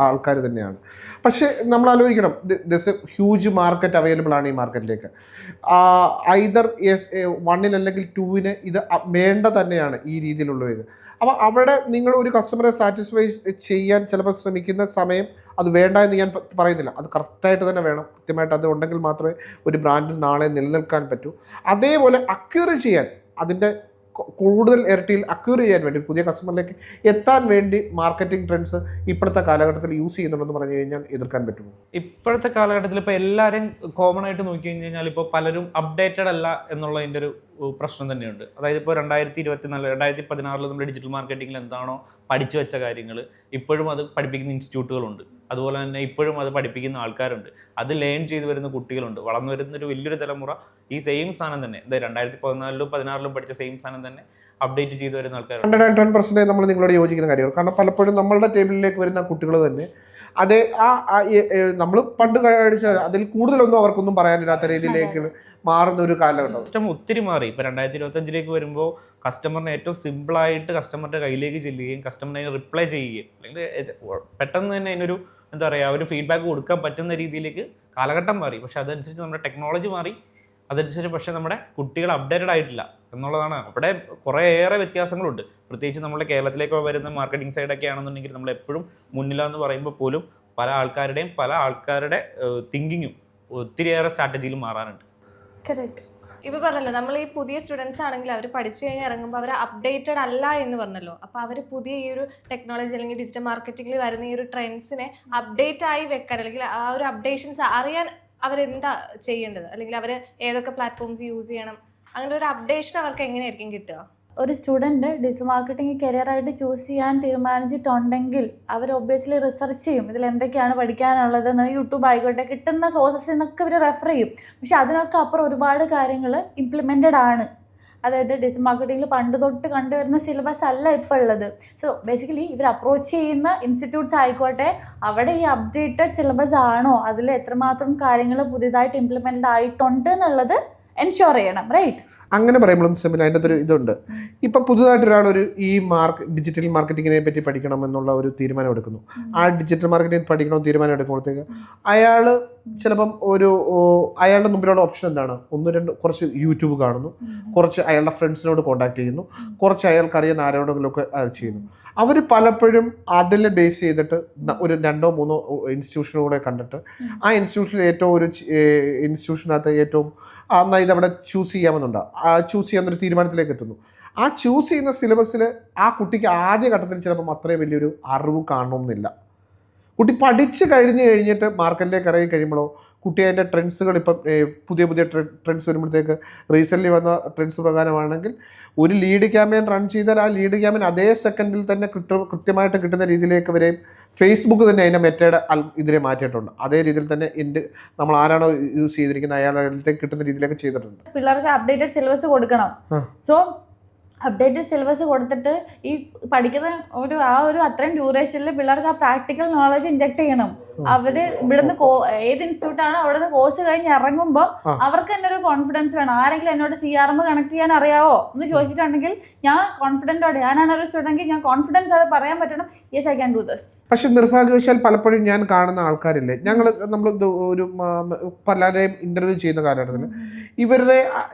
C: ആൾക്കാർ തന്നെയാണ്. പക്ഷേ നമ്മൾ ആലോചിക്കണം, this A huge market available ആണ് ഈ മാർക്കറ്റിലേക്ക്. ഐദർ വണ്ണിൽ അല്ലെങ്കിൽ ടൂവിന് ഇത് വേണ്ട തന്നെയാണ് ഈ രീതിയിലുള്ളവർ. അപ്പോൾ അവിടെ നിങ്ങൾ ഒരു കസ്റ്റമറെ സാറ്റിസ്ഫൈ ചെയ്യാൻ ചിലപ്പോൾ ശ്രമിക്കുന്ന സമയം അത് വേണ്ട എന്ന് ഞാൻ പറയുന്നില്ല. അത് കറക്റ്റായിട്ട് തന്നെ വേണം, കൃത്യമായിട്ട് അത് ഉണ്ടെങ്കിൽ മാത്രമേ ഒരു ബ്രാൻഡിൽ നാളെ നിലനിൽക്കാൻ പറ്റൂ. അതേപോലെ അക്യൂർ ചെയ്യാൻ, അതിൻ്റെ കൂടുതൽ ഇരട്ടിയിൽ അക്യൂർ ചെയ്യാൻ വേണ്ടി, പുതിയ കസ്റ്റമറിലേക്ക് എത്താൻ വേണ്ടി മാർക്കറ്റിംഗ് ട്രെൻഡ്സ് ഇപ്പോഴത്തെ കാലഘട്ടത്തിൽ യൂസ് ചെയ്യുന്നുണ്ടെന്ന് പറഞ്ഞു കഴിഞ്ഞാൽ എതിർക്കാൻ പറ്റുമോ?
D: ഇപ്പോഴത്തെ കാലഘട്ടത്തിൽ ഇപ്പോൾ എല്ലാവരും കോമൺ ആയിട്ട് നോക്കി കഴിഞ്ഞാൽ ഇപ്പോൾ പലരും അപ്ഡേറ്റഡ് അല്ല എന്നുള്ളതിൻ്റെ ഒരു പ്രശ്നം തന്നെയുണ്ട്. അതായത് ഇപ്പോൾ 2024 2016 നമ്മുടെ ഡിജിറ്റൽ മാർക്കറ്റിംഗിൽ എന്താണോ പഠിച്ചു വെച്ച കാര്യങ്ങൾ ഇപ്പോഴും അത് പഠിപ്പിക്കുന്ന ഇൻസ്റ്റിറ്റ്യൂട്ടുകളുണ്ട്. അതുപോലെ തന്നെ ഇപ്പോഴും അത് പഠിപ്പിക്കുന്ന ആൾക്കാരുണ്ട്. അത് ലേൺ ചെയ്ത് വരുന്ന കുട്ടികളുണ്ട്. വളർന്നു വരുന്നൊരു വലിയൊരു തലമുറ ഈ സെയിം സാധനം തന്നെ, 2014 16 പഠിച്ച സെയിം സാധനം തന്നെ അപ്ഡേറ്റ് ചെയ്ത് വരുന്ന ആൾക്കാരുണ്ട്.
C: 110% നമ്മൾ നിങ്ങളോട് യോജിക്കുന്ന കാര്യമാണ്. കാരണം പലപ്പോഴും നമ്മളുടെ ടേബിളിലേക്ക് വരുന്ന കുട്ടികൾ തന്നെ അതേ നമ്മൾ പണ്ട് കഴിച്ച അതിൽ കൂടുതലൊന്നും അവർക്കൊന്നും പറയാനില്ലാത്ത രീതിയിലേക്ക് മാറുന്ന ഒരു കാലഘട്ടം.
D: സിസ്റ്റം ഒത്തിരി മാറി. ഇപ്പോൾ 2025 വരുമ്പോൾ കസ്റ്റമറിനെ ഏറ്റവും സിമ്പിളായിട്ട് കസ്റ്റമറുടെ കയ്യിലേക്ക് ചെല്ലുകയും കസ്റ്റമറിനെ റിപ്ലൈ ചെയ്യുകയും അല്ലെങ്കിൽ പെട്ടെന്ന് തന്നെ അതിനൊരു എന്താ പറയുക ഒരു ഫീഡ്ബാക്ക് കൊടുക്കാൻ പറ്റുന്ന രീതിയിലേക്ക് കാലഘട്ടം മാറി. പക്ഷെ അതനുസരിച്ച് നമ്മുടെ ടെക്നോളജി മാറി, അതനുസരിച്ച് പക്ഷേ നമ്മുടെ കുട്ടികൾ അപ്ഡേറ്റഡ് ആയിട്ടില്ല എന്നുള്ളതാണ്. അവിടെ കുറേയേറെ വ്യത്യാസങ്ങളുണ്ട്. പ്രത്യേകിച്ച് നമ്മുടെ കേരളത്തിലേക്ക് വരുന്ന മാർക്കറ്റിംഗ് സൈഡൊക്കെ ആണെന്നുണ്ടെങ്കിൽ നമ്മൾ എപ്പോഴും മുന്നിലാന്ന് പറയുമ്പോൾ പോലും പല ആൾക്കാരുടെ തിങ്കിങ്ങും ഒത്തിരിയേറെ സ്ട്രാറ്റജിയിലും മാറാനുണ്ട്.
A: ഇപ്പൊ പറഞ്ഞല്ലോ, നമ്മൾ ഈ പുതിയ സ്റ്റുഡൻസ് ആണെങ്കിൽ അവർ പഠിച്ചു കഴിഞ്ഞ് ഇറങ്ങുമ്പോൾ അവർ അപ്ഡേറ്റഡ് അല്ല എന്ന് പറഞ്ഞല്ലോ. അപ്പോൾ അവർ പുതിയ ഈ ഒരു ടെക്നോളജി അല്ലെങ്കിൽ ഡിജിറ്റൽ മാർക്കറ്റിംഗിൽ വരുന്ന ഈ ഒരു ട്രെൻഡ്സിനെ അപ്ഡേറ്റ് ആയി വെക്കാൻ അല്ലെങ്കിൽ ആ ഒരു അപ്ഡേഷൻസ് അറിയാൻ അവരെന്താ ചെയ്യേണ്ടത്, അല്ലെങ്കിൽ അവർ ഏതൊക്കെ പ്ലാറ്റ്ഫോംസ് യൂസ് ചെയ്യണം, അങ്ങനെ ഒരു അപ്ഡേഷൻ അവർക്ക് എങ്ങനെയായിരിക്കും കിട്ടുക?
B: ഒരു സ്റ്റുഡൻറ്റ് ഡിജിറ്റൽ മാർക്കറ്റിംഗ് കരിയറായിട്ട് ചൂസ് ചെയ്യാൻ തീരുമാനിച്ചിട്ടുണ്ടെങ്കിൽ അവർ ഒബ്വിയസ്ലി റിസർച്ച് ചെയ്യും. ഇതിൽ എന്തൊക്കെയാണ് പഠിക്കാനുള്ളത് എന്ന് യൂട്യൂബ് ആയിക്കോട്ടെ, കിട്ടുന്ന സോഴ്സസിൽ നിന്നൊക്കെ ഇവർ റെഫർ ചെയ്യും. പക്ഷെ അതിനൊക്കെ അപ്പുറം ഒരുപാട് കാര്യങ്ങൾ ഇംപ്ലിമെൻറ്റഡ് ആണ്. അതായത് ഡിജിറ്റൽ മാർക്കറ്റിംഗിൽ പണ്ട് തൊട്ട് കണ്ടുവരുന്ന സിലബസ് അല്ല ഇപ്പോൾ ഉള്ളത്. സോ ബേസിക്കലി ഇവർ അപ്രോച്ച് ചെയ്യുന്ന ഇൻസ്റ്റിറ്റ്യൂട്ട്സ് ആയിക്കോട്ടെ, അവിടെ ഈ അപ്ഡേറ്റഡ് സിലബസ് ആണോ, അതിൽ എത്രമാത്രം കാര്യങ്ങൾ പുതിയതായിട്ട് ഇംപ്ലിമെൻറ്റഡ് ആയിട്ടുണ്ട് എന്നുള്ളത് എൻഷുർ ചെയ്യണം, റൈറ്റ്? അങ്ങനെ
C: പറയുമ്പോഴും സെമിന അതിൻ്റെ അകത്തൊരു ഇതുണ്ട്. ഇപ്പം പുതുതായിട്ട് ഒരാളൊരു ഈ ഡിജിറ്റൽ മാർക്കറ്റിങ്ങിനെ പറ്റി പഠിക്കണം എന്നുള്ള ഒരു തീരുമാനം എടുക്കുന്നു. ആ ഡിജിറ്റൽ മാർക്കറ്റിംഗ് പഠിക്കണമെന്ന് തീരുമാനം എടുക്കുമ്പോഴത്തേക്ക് അയാൾ ചിലപ്പം അയാളുടെ മുമ്പിലുള്ള ഓപ്ഷൻ എന്താണ്? കുറച്ച് യൂട്യൂബ് കാണുന്നു, കുറച്ച് അയാളുടെ ഫ്രണ്ട്സിനോട് കോൺടാക്ട് ചെയ്യുന്നു, കുറച്ച് അയാൾക്കറിയുന്ന ആരോടെങ്കിലുമൊക്കെ അത് ചെയ്യുന്നു. അവർ പലപ്പോഴും അതിൽ ബേസ് ചെയ്തിട്ട് ഒരു 2-3 ഇൻസ്റ്റിറ്റ്യൂഷനുകളെ കണ്ടിട്ട് ആ ഇൻസ്റ്റിറ്റ്യൂഷനകത്ത് ഏറ്റവും എന്നാൽ ഇതവിടെ ചൂസ് ചെയ്യാമെന്നുണ്ട്. ആ ചൂസ് ചെയ്യാവുന്നൊരു തീരുമാനത്തിലേക്ക് എത്തുന്നു. ആ ചൂസ് ചെയ്യുന്ന സിലബസിൽ ആ കുട്ടിക്ക് ആദ്യ ഘട്ടത്തിൽ ചിലപ്പം അത്രയും വലിയൊരു അറിവ് കാണണമെന്നില്ല. കുട്ടി പഠിച്ച് കഴിഞ്ഞിട്ട് മാർക്കറ്റിലേക്ക് ഇറങ്ങി കഴിയുമ്പോഴോ കുട്ടി അതിൻ്റെ ട്രെൻഡ്സുകൾ ഇപ്പം പുതിയ ട്രെൻഡ്സ് വരുമ്പോഴത്തേക്ക് റീസെൻ്റ്ലി വന്ന ട്രെൻഡ്സ് പ്രകാരമാണെങ്കിൽ ഒരു ലീഡ് ക്യാമ്പയിൻ റൺ ചെയ്താൽ ആ ലീഡ് ക്യാമ്പയിൻ അതേ സെക്കൻഡിൽ തന്നെ കൃത്യമായിട്ട് കിട്ടുന്ന രീതിയിലേക്ക് വരെയും ഫേസ്ബുക്ക് തന്നെ അതിൻ്റെ മെത്തേഡ് ഇതിനെ മാറ്റിയിട്ടുണ്ട്. അതേ രീതിയിൽ തന്നെ നമ്മൾ ആരാണോ യൂസ് ചെയ്തിരിക്കുന്നത് അയാളുടെ കിട്ടുന്ന രീതിയിലേക്ക് ചെയ്തിട്ടുണ്ട്.
B: പിള്ളേർക്ക് അപ്ഡേറ്റഡ് സിലബസ് കൊടുക്കണം. സോ അപ്ഡേറ്റഡ് സിലബസ് കൊടുത്തിട്ട് ഈ പഠിക്കുന്ന ഒരു അത്രയും ഡ്യൂറേഷനിൽ പിള്ളേർക്ക് ആ പ്രാക്ടിക്കൽ നോളജ് ഇൻജക്ട് ചെയ്യണം. അവര് ഇവിടുന്ന് ഏത് ഇൻസ്റ്റിറ്റ്യൂട്ടാണോ അവിടെ നിന്ന് കോഴ്സ് കഴിഞ്ഞ് ഇറങ്ങുമ്പോൾ അവർക്ക് തന്നെ ഒരു കോൺഫിഡൻസ് വേണം. ആരെങ്കിലും എന്നോട് CRM കണക്ട് ചെയ്യാൻ അറിയാവോ എന്ന് ചോദിച്ചിട്ടുണ്ടെങ്കിൽ ഞാൻ കോൺഫിഡൻറ്റോടെ, ഞാനാണ് ഒരു സ്റ്റുഡൻറ്റ്, ഞാൻ കോൺഫിഡൻസ് അത് പറയാൻ പറ്റണം, yes I can do this.
C: പക്ഷെ നിർഭാഗ്യവശാൽ പലപ്പോഴും ഞാൻ കാണുന്ന ആൾക്കാരില്ലേ, നമ്മൾ ഒരു പലരെയും ഇന്റർവ്യൂ ചെയ്യുന്ന കാലഘട്ടത്തിൽ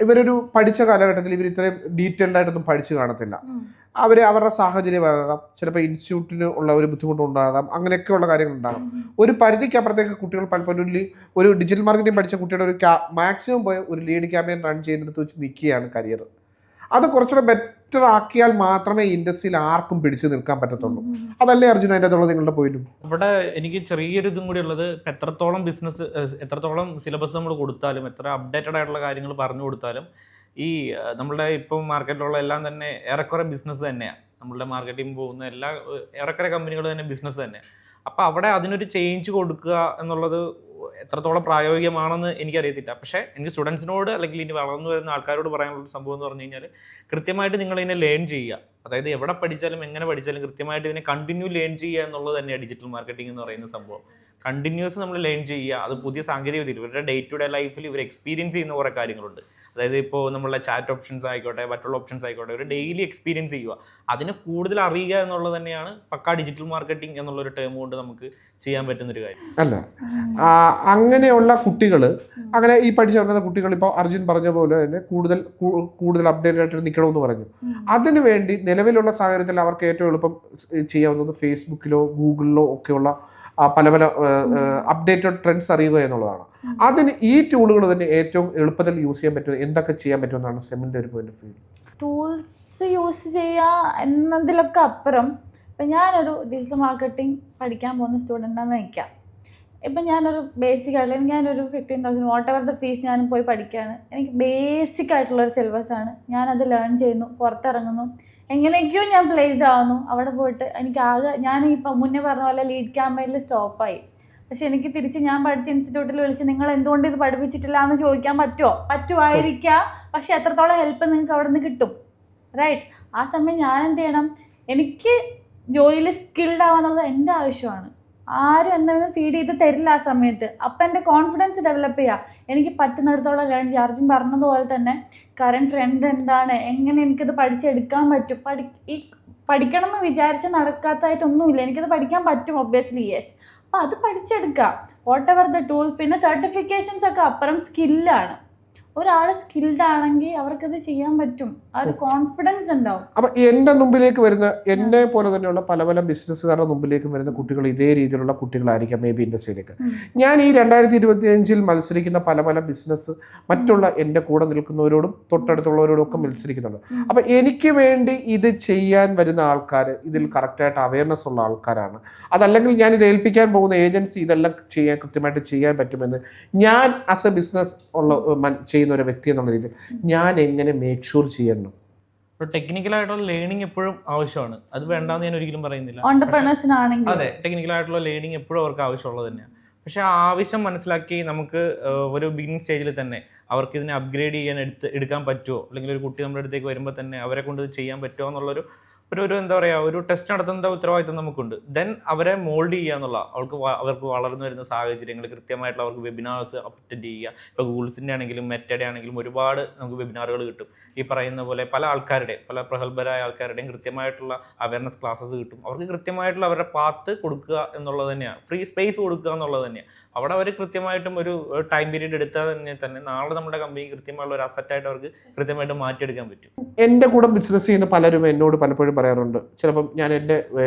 C: ഇവരൊരു പഠിച്ച കാലഘട്ടത്തിൽ ഇവർ ഇത്രയും ഡീറ്റെയിൽഡ് ആയിട്ടൊന്നും പഠിച്ചു കാണത്തില്ല. അവരുടെ സാഹചര്യമാകാം, ചിലപ്പോൾ ഇൻസ്റ്റിറ്റ്യൂട്ടിന് ഉള്ള ഒരു ബുദ്ധിമുട്ടുണ്ടാകാം, അങ്ങനെയൊക്കെയുള്ള കാര്യങ്ങളുണ്ടാകാം. ഒരു പരിധിക്ക് അപ്പുറത്തേക്ക് കുട്ടികൾ പലപ്പോഴും ഒരു ഡിജിറ്റൽ മാർക്കറ്റിംഗ് പഠിച്ച കുട്ടിയുടെ ഒരു മാക്സിമം പോയ ഒരു ലീഡ് ക്യാമ്പയിൻ റൺ ചെയ്യുന്നിടത്ത് വെച്ച് നിൽക്കുകയാണ് കരിയർ. അത് കുറച്ചുകൂടെ ബെറ്റർ ആക്കിയാൽ മാത്രമേ ഇൻഡസ്ട്രിയിൽ ആർക്കും പിടിച്ചു നിൽക്കാൻ പറ്റത്തുള്ളൂ. അതല്ലേ അർജുന അതിൻ്റെ അതുള്ള നിങ്ങളുടെ പോയിന്റും?
D: ഇവിടെ എനിക്ക് ചെറിയൊരു ഇതും കൂടി ഉള്ളത്, എത്രത്തോളം സിലബസ് നമ്മൾ കൊടുത്താലും, എത്ര അപ്ഡേറ്റഡ് ആയിട്ടുള്ള കാര്യങ്ങൾ പറഞ്ഞു കൊടുത്താലും, ഈ നമ്മളുടെ ഇപ്പം മാർക്കറ്റിലുള്ള എല്ലാം തന്നെ ഏറെക്കുറെ ബിസിനസ് തന്നെയാണ്. നമ്മളുടെ മാർക്കറ്റിംഗ് പോകുന്ന ഏറെക്കുറെ കമ്പനികൾ തന്നെ ബിസിനസ് തന്നെയാണ്. അപ്പോൾ അവിടെ അതിനൊരു ചേഞ്ച് കൊടുക്കുക എന്നുള്ളത് എത്രത്തോളം പ്രായോഗികമാണെന്ന് എനിക്കറിയത്തില്ല. പക്ഷേ എനിക്ക് സ്റ്റുഡൻസിനോട് അല്ലെങ്കിൽ ഇനി വളർന്നു വരുന്ന ആൾക്കാരോട് പറയാനുള്ള സംഭവം എന്ന് പറഞ്ഞു കഴിഞ്ഞാൽ, കൃത്യമായിട്ട് നിങ്ങൾ ഇതിനെ ലേൺ ചെയ്യുക. അതായത് എവിടെ പഠിച്ചാലും എങ്ങനെ പഠിച്ചാലും കൃത്യമായിട്ട് ഇതിനെ കണ്ടിന്യൂ ലേൺ ചെയ്യുക എന്നുള്ളത് തന്നെയാണ് ഡിജിറ്റൽ മാർക്കറ്റിംഗ് എന്ന് പറയുന്ന സംഭവം. കണ്ടിന്യൂസ് നമ്മൾ ലേൺ ചെയ്യുക. അത് പുതിയ സാങ്കേതിക വിദ്യ, ഇവരുടെ ഡേ ടു ഡേ ലൈഫിൽ ഇവർ എക്സ്പീരിയൻസ് ചെയ്യുന്ന കുറേ കാര്യങ്ങളുണ്ട്. അതായത് ഇപ്പോൾ നമ്മളുടെ ചാറ്റ് ഓപ്ഷൻസ് ആയിക്കോട്ടെ, മറ്റുള്ള ഓപ്ഷൻസ് ആയിക്കോട്ടെ, ഒരു ഡെയിലി എക്സ്പീരിയൻസ് ചെയ്യുക, അതിനെ കൂടുതൽ അറിയുക എന്നുള്ളത് തന്നെയാണ് പക്കാ ഡിജിറ്റൽ മാർക്കറ്റിംഗ് എന്നുള്ളൊരു ടേം കൊണ്ട് നമുക്ക് ചെയ്യാൻ പറ്റുന്നൊരു കാര്യം.
C: അല്ല, അങ്ങനെയുള്ള കുട്ടികൾ, അങ്ങനെ ഈ പഠിച്ചിറങ്ങുന്ന കുട്ടികൾ ഇപ്പോൾ അർജുൻ പറഞ്ഞ പോലെ തന്നെ കൂടുതൽ അപ്ഡേറ്റഡ് ആയിട്ട് നിൽക്കണമെന്ന് പറഞ്ഞു. അതിനുവേണ്ടി നിലവിലുള്ള സാഹചര്യത്തിൽ അവർക്ക് ഏറ്റവും എളുപ്പം ചെയ്യാവുന്നത് ഫേസ്ബുക്കിലോ ഗൂഗിളിലോ ഒക്കെയുള്ള പല അപ്ഡേറ്റഡ് ട്രെൻഡ്സ് അറിയുക എന്നുള്ളതാണ്. അതിന് ഈ ടൂളുകൾ തന്നെ ഏറ്റവും എളുപ്പത്തിൽ യൂസ് ചെയ്യാൻ പറ്റും, എന്തൊക്കെ ചെയ്യാൻ പറ്റുമെന്നാണ് സെമിൻ്റെ ഒരു point of view?
B: Tools use ചെയ്യുക എന്നതിലൊക്കെ അപ്പുറം, ഇപ്പം ഞാനൊരു ഡിജിറ്റൽ മാർക്കറ്റിംഗ് പഠിക്കാൻ പോകുന്ന സ്റ്റുഡൻ്റാണെന്ന് വയ്ക്കാം. ഇപ്പം ഞാനൊരു ബേസിക് ആയിട്ടുള്ള, ഞാനൊരു 15,000 വാട്ട് എവർ ദ ഫീസ് ഞാൻ പോയി പഠിക്കുകയാണ്. എനിക്ക് ബേസിക് ആയിട്ടുള്ളൊരു സിലബസാണ്, ഞാനത് ലേൺ ചെയ്യുന്നു, പുറത്തിറങ്ങുന്നു, എങ്ങനെയൊക്കെയോ ഞാൻ പ്ലേസ്ഡ് ആവുന്നു. അവിടെ പോയിട്ട് ഞാൻ ഇപ്പം മുന്നേ പറഞ്ഞ പോലെ ലീഡ് ക്യാമ്പയിനിൽ സ്റ്റോപ്പായി. പക്ഷെ എനിക്ക് തിരിച്ച് ഞാൻ പഠിച്ച ഇൻസ്റ്റിറ്റ്യൂട്ടിൽ വിളിച്ച് നിങ്ങൾ എന്തുകൊണ്ട് ഇത് പഠിപ്പിച്ചിട്ടില്ല എന്ന് ചോദിക്കാൻ പറ്റുമായിരിക്കാം. പക്ഷെ എത്രത്തോളം ഹെൽപ്പ് നിങ്ങൾക്ക് അവിടെ നിന്ന് കിട്ടും, റൈറ്റ്? ആ സമയം ഞാൻ എന്ത് ചെയ്യണം? എനിക്ക് ജോലിയിൽ സ്കിൽഡ് ആവാന്നുള്ളത് എൻ്റെ ആവശ്യമാണ്. ആരും എന്തെങ്കിലും ഫീഡ് ചെയ്ത് തരില്ല ആ സമയത്ത്. അപ്പം എൻ്റെ കോൺഫിഡൻസ് ഡെവലപ്പ് ചെയ്യുക, എനിക്ക് പറ്റുന്നിടത്തോളം ലേൺ ചെയ്യുക. അർജുൻ പറഞ്ഞതുപോലെ തന്നെ കറണ്ട് ട്രെൻഡ് എന്താണ്, എങ്ങനെ എനിക്കത് പഠിച്ചെടുക്കാൻ പറ്റും. പഠിക്കണം എന്ന് വിചാരിച്ച് നടക്കാത്തതായിട്ടൊന്നുമില്ല, എനിക്കത് പഠിക്കാൻ പറ്റും ഒബ്വിയസ്ലി, യെസ്. അപ്പോൾ അത് പഠിച്ചെടുക്കുക, വാട്ട് എവർ ദ ടൂൾസ്. പിന്നെ സർട്ടിഫിക്കേഷൻസ് ഒക്കെ അപ്പുറം സ്കില്ലാണ്. ഒരാൾ സ്കിൽഡ് ആണെങ്കിൽ അവർക്കത് ചെയ്യാൻ പറ്റും, ആ ഒരു കോൺഫിഡൻസ് ഉണ്ടാവും.
C: അപ്പം എൻ്റെ മുമ്പിലേക്ക് വരുന്ന, എന്നെ പോലെ തന്നെയുള്ള പല ബിസിനസ്സുകാരുടെ മുമ്പിലേക്ക് വരുന്ന കുട്ടികൾ ഇതേ രീതിയിലുള്ള കുട്ടികളായിരിക്കാം മേ ബി ഇൻഡസ്ട്രിയിലേക്ക്. ഞാൻ ഈ 2025 മത്സരിക്കുന്ന പല ബിസിനസ് മറ്റുള്ള എൻ്റെ കൂടെ നിൽക്കുന്നവരോടും തൊട്ടടുത്തുള്ളവരോടും ഒക്കെ മത്സരിക്കുന്നുണ്ട്. അപ്പം എനിക്ക് വേണ്ടി ഇത് ചെയ്യാൻ വരുന്ന ആൾക്കാർ ഇതിൽ കറക്റ്റായിട്ട് അവയർനെസ് ഉള്ള ആൾക്കാരാണ്. അതല്ലെങ്കിൽ ഞാൻ ഇത് ഏൽപ്പിക്കാൻ പോകുന്ന ഏജൻസി ഇതെല്ലാം കൃത്യമായിട്ട് ചെയ്യാൻ പറ്റുമെന്ന് ഞാൻ ആസ് എ ബിസിനസ് ചെയ്യുന്ന ഒരു വ്യക്തി എന്നുള്ള രീതിയിൽ ഞാൻ എങ്ങനെ മേക്ക് ഷുവർ ചെയ്യണം?
D: ടെക്നിക്കലായിട്ടുള്ള ലേണിംഗ് എപ്പോഴും ആവശ്യമാണ്, അത് വേണ്ടാന്ന് ഞാൻ ഒരിക്കലും പറയുന്നില്ല. അതെ, ടെക്നിക്കലായിട്ടുള്ള ലേണിംഗ് എപ്പോഴും അവർക്ക് ആവശ്യമുള്ളത് തന്നെയാണ്. പക്ഷെ ആ ആവശ്യം മനസ്സിലാക്കി നമുക്ക് ഒരു ബിഗിനിങ് സ്റ്റേജിൽ തന്നെ അവർക്ക് ഇതിനെ അപ്ഗ്രേഡ് ചെയ്യാൻ എടുക്കാൻ പറ്റുമോ, അല്ലെങ്കിൽ ഒരു കുട്ടി നമ്മുടെ അടുത്തേക്ക് വരുമ്പോൾ തന്നെ അവരെ കൊണ്ട് ഇത് ചെയ്യാൻ പറ്റുമോ എന്നുള്ളൊരു എന്താ പറയുക, ഒരു ടെസ്റ്റ് നടത്തുന്ന ഉത്തരവാദിത്വം നമുക്കുണ്ട്. ദെൻ അവരെ മോൾഡ് ചെയ്യുക എന്നുള്ള, അവർക്ക് വളർന്നു വരുന്ന സാഹചര്യങ്ങൾ കൃത്യമായിട്ടുള്ള അവർക്ക് വെബിനാർസ് അറ്റൻഡ് ചെയ്യുക. ഇപ്പോൾ ഗൂഗിൾസിൻ്റെ ആണെങ്കിലും മെറ്റയുടെ ആണെങ്കിലും ഒരുപാട് നമുക്ക് വെബിനാറുകൾ കിട്ടും. ഈ പറയുന്ന പോലെ പല പ്രഗത്ഭരായ ആൾക്കാരുടെയും കൃത്യമായിട്ടുള്ള അവയർനെസ് ക്ലാസ്സസ് കിട്ടും. അവർക്ക് കൃത്യമായിട്ടുള്ള അവരുടെ പാത്ത് കൊടുക്കുക എന്നുള്ളത് തന്നെയാണ്, ഫ്രീ സ്പേസ് കൊടുക്കുക എന്നുള്ളത് തന്നെയാണ്. അവിടെ അവർ കൃത്യമായിട്ടും ഒരു ടൈം പീരീഡ് എടുത്താൽ തന്നെ നാളെ നമ്മുടെ കമ്പനി കൃത്യമായുള്ള ഒരു അസറ്റായിട്ട് അവർക്ക് കൃത്യമായിട്ട് മാറ്റിയെടുക്കാൻ പറ്റും.
C: എൻ്റെ കൂടെ ബിസിനസ് ചെയ്യുന്ന പലരും എന്നോട് പലപ്പോഴും പറയാറുണ്ട്, ചിലപ്പം ഞാൻ എൻ്റെ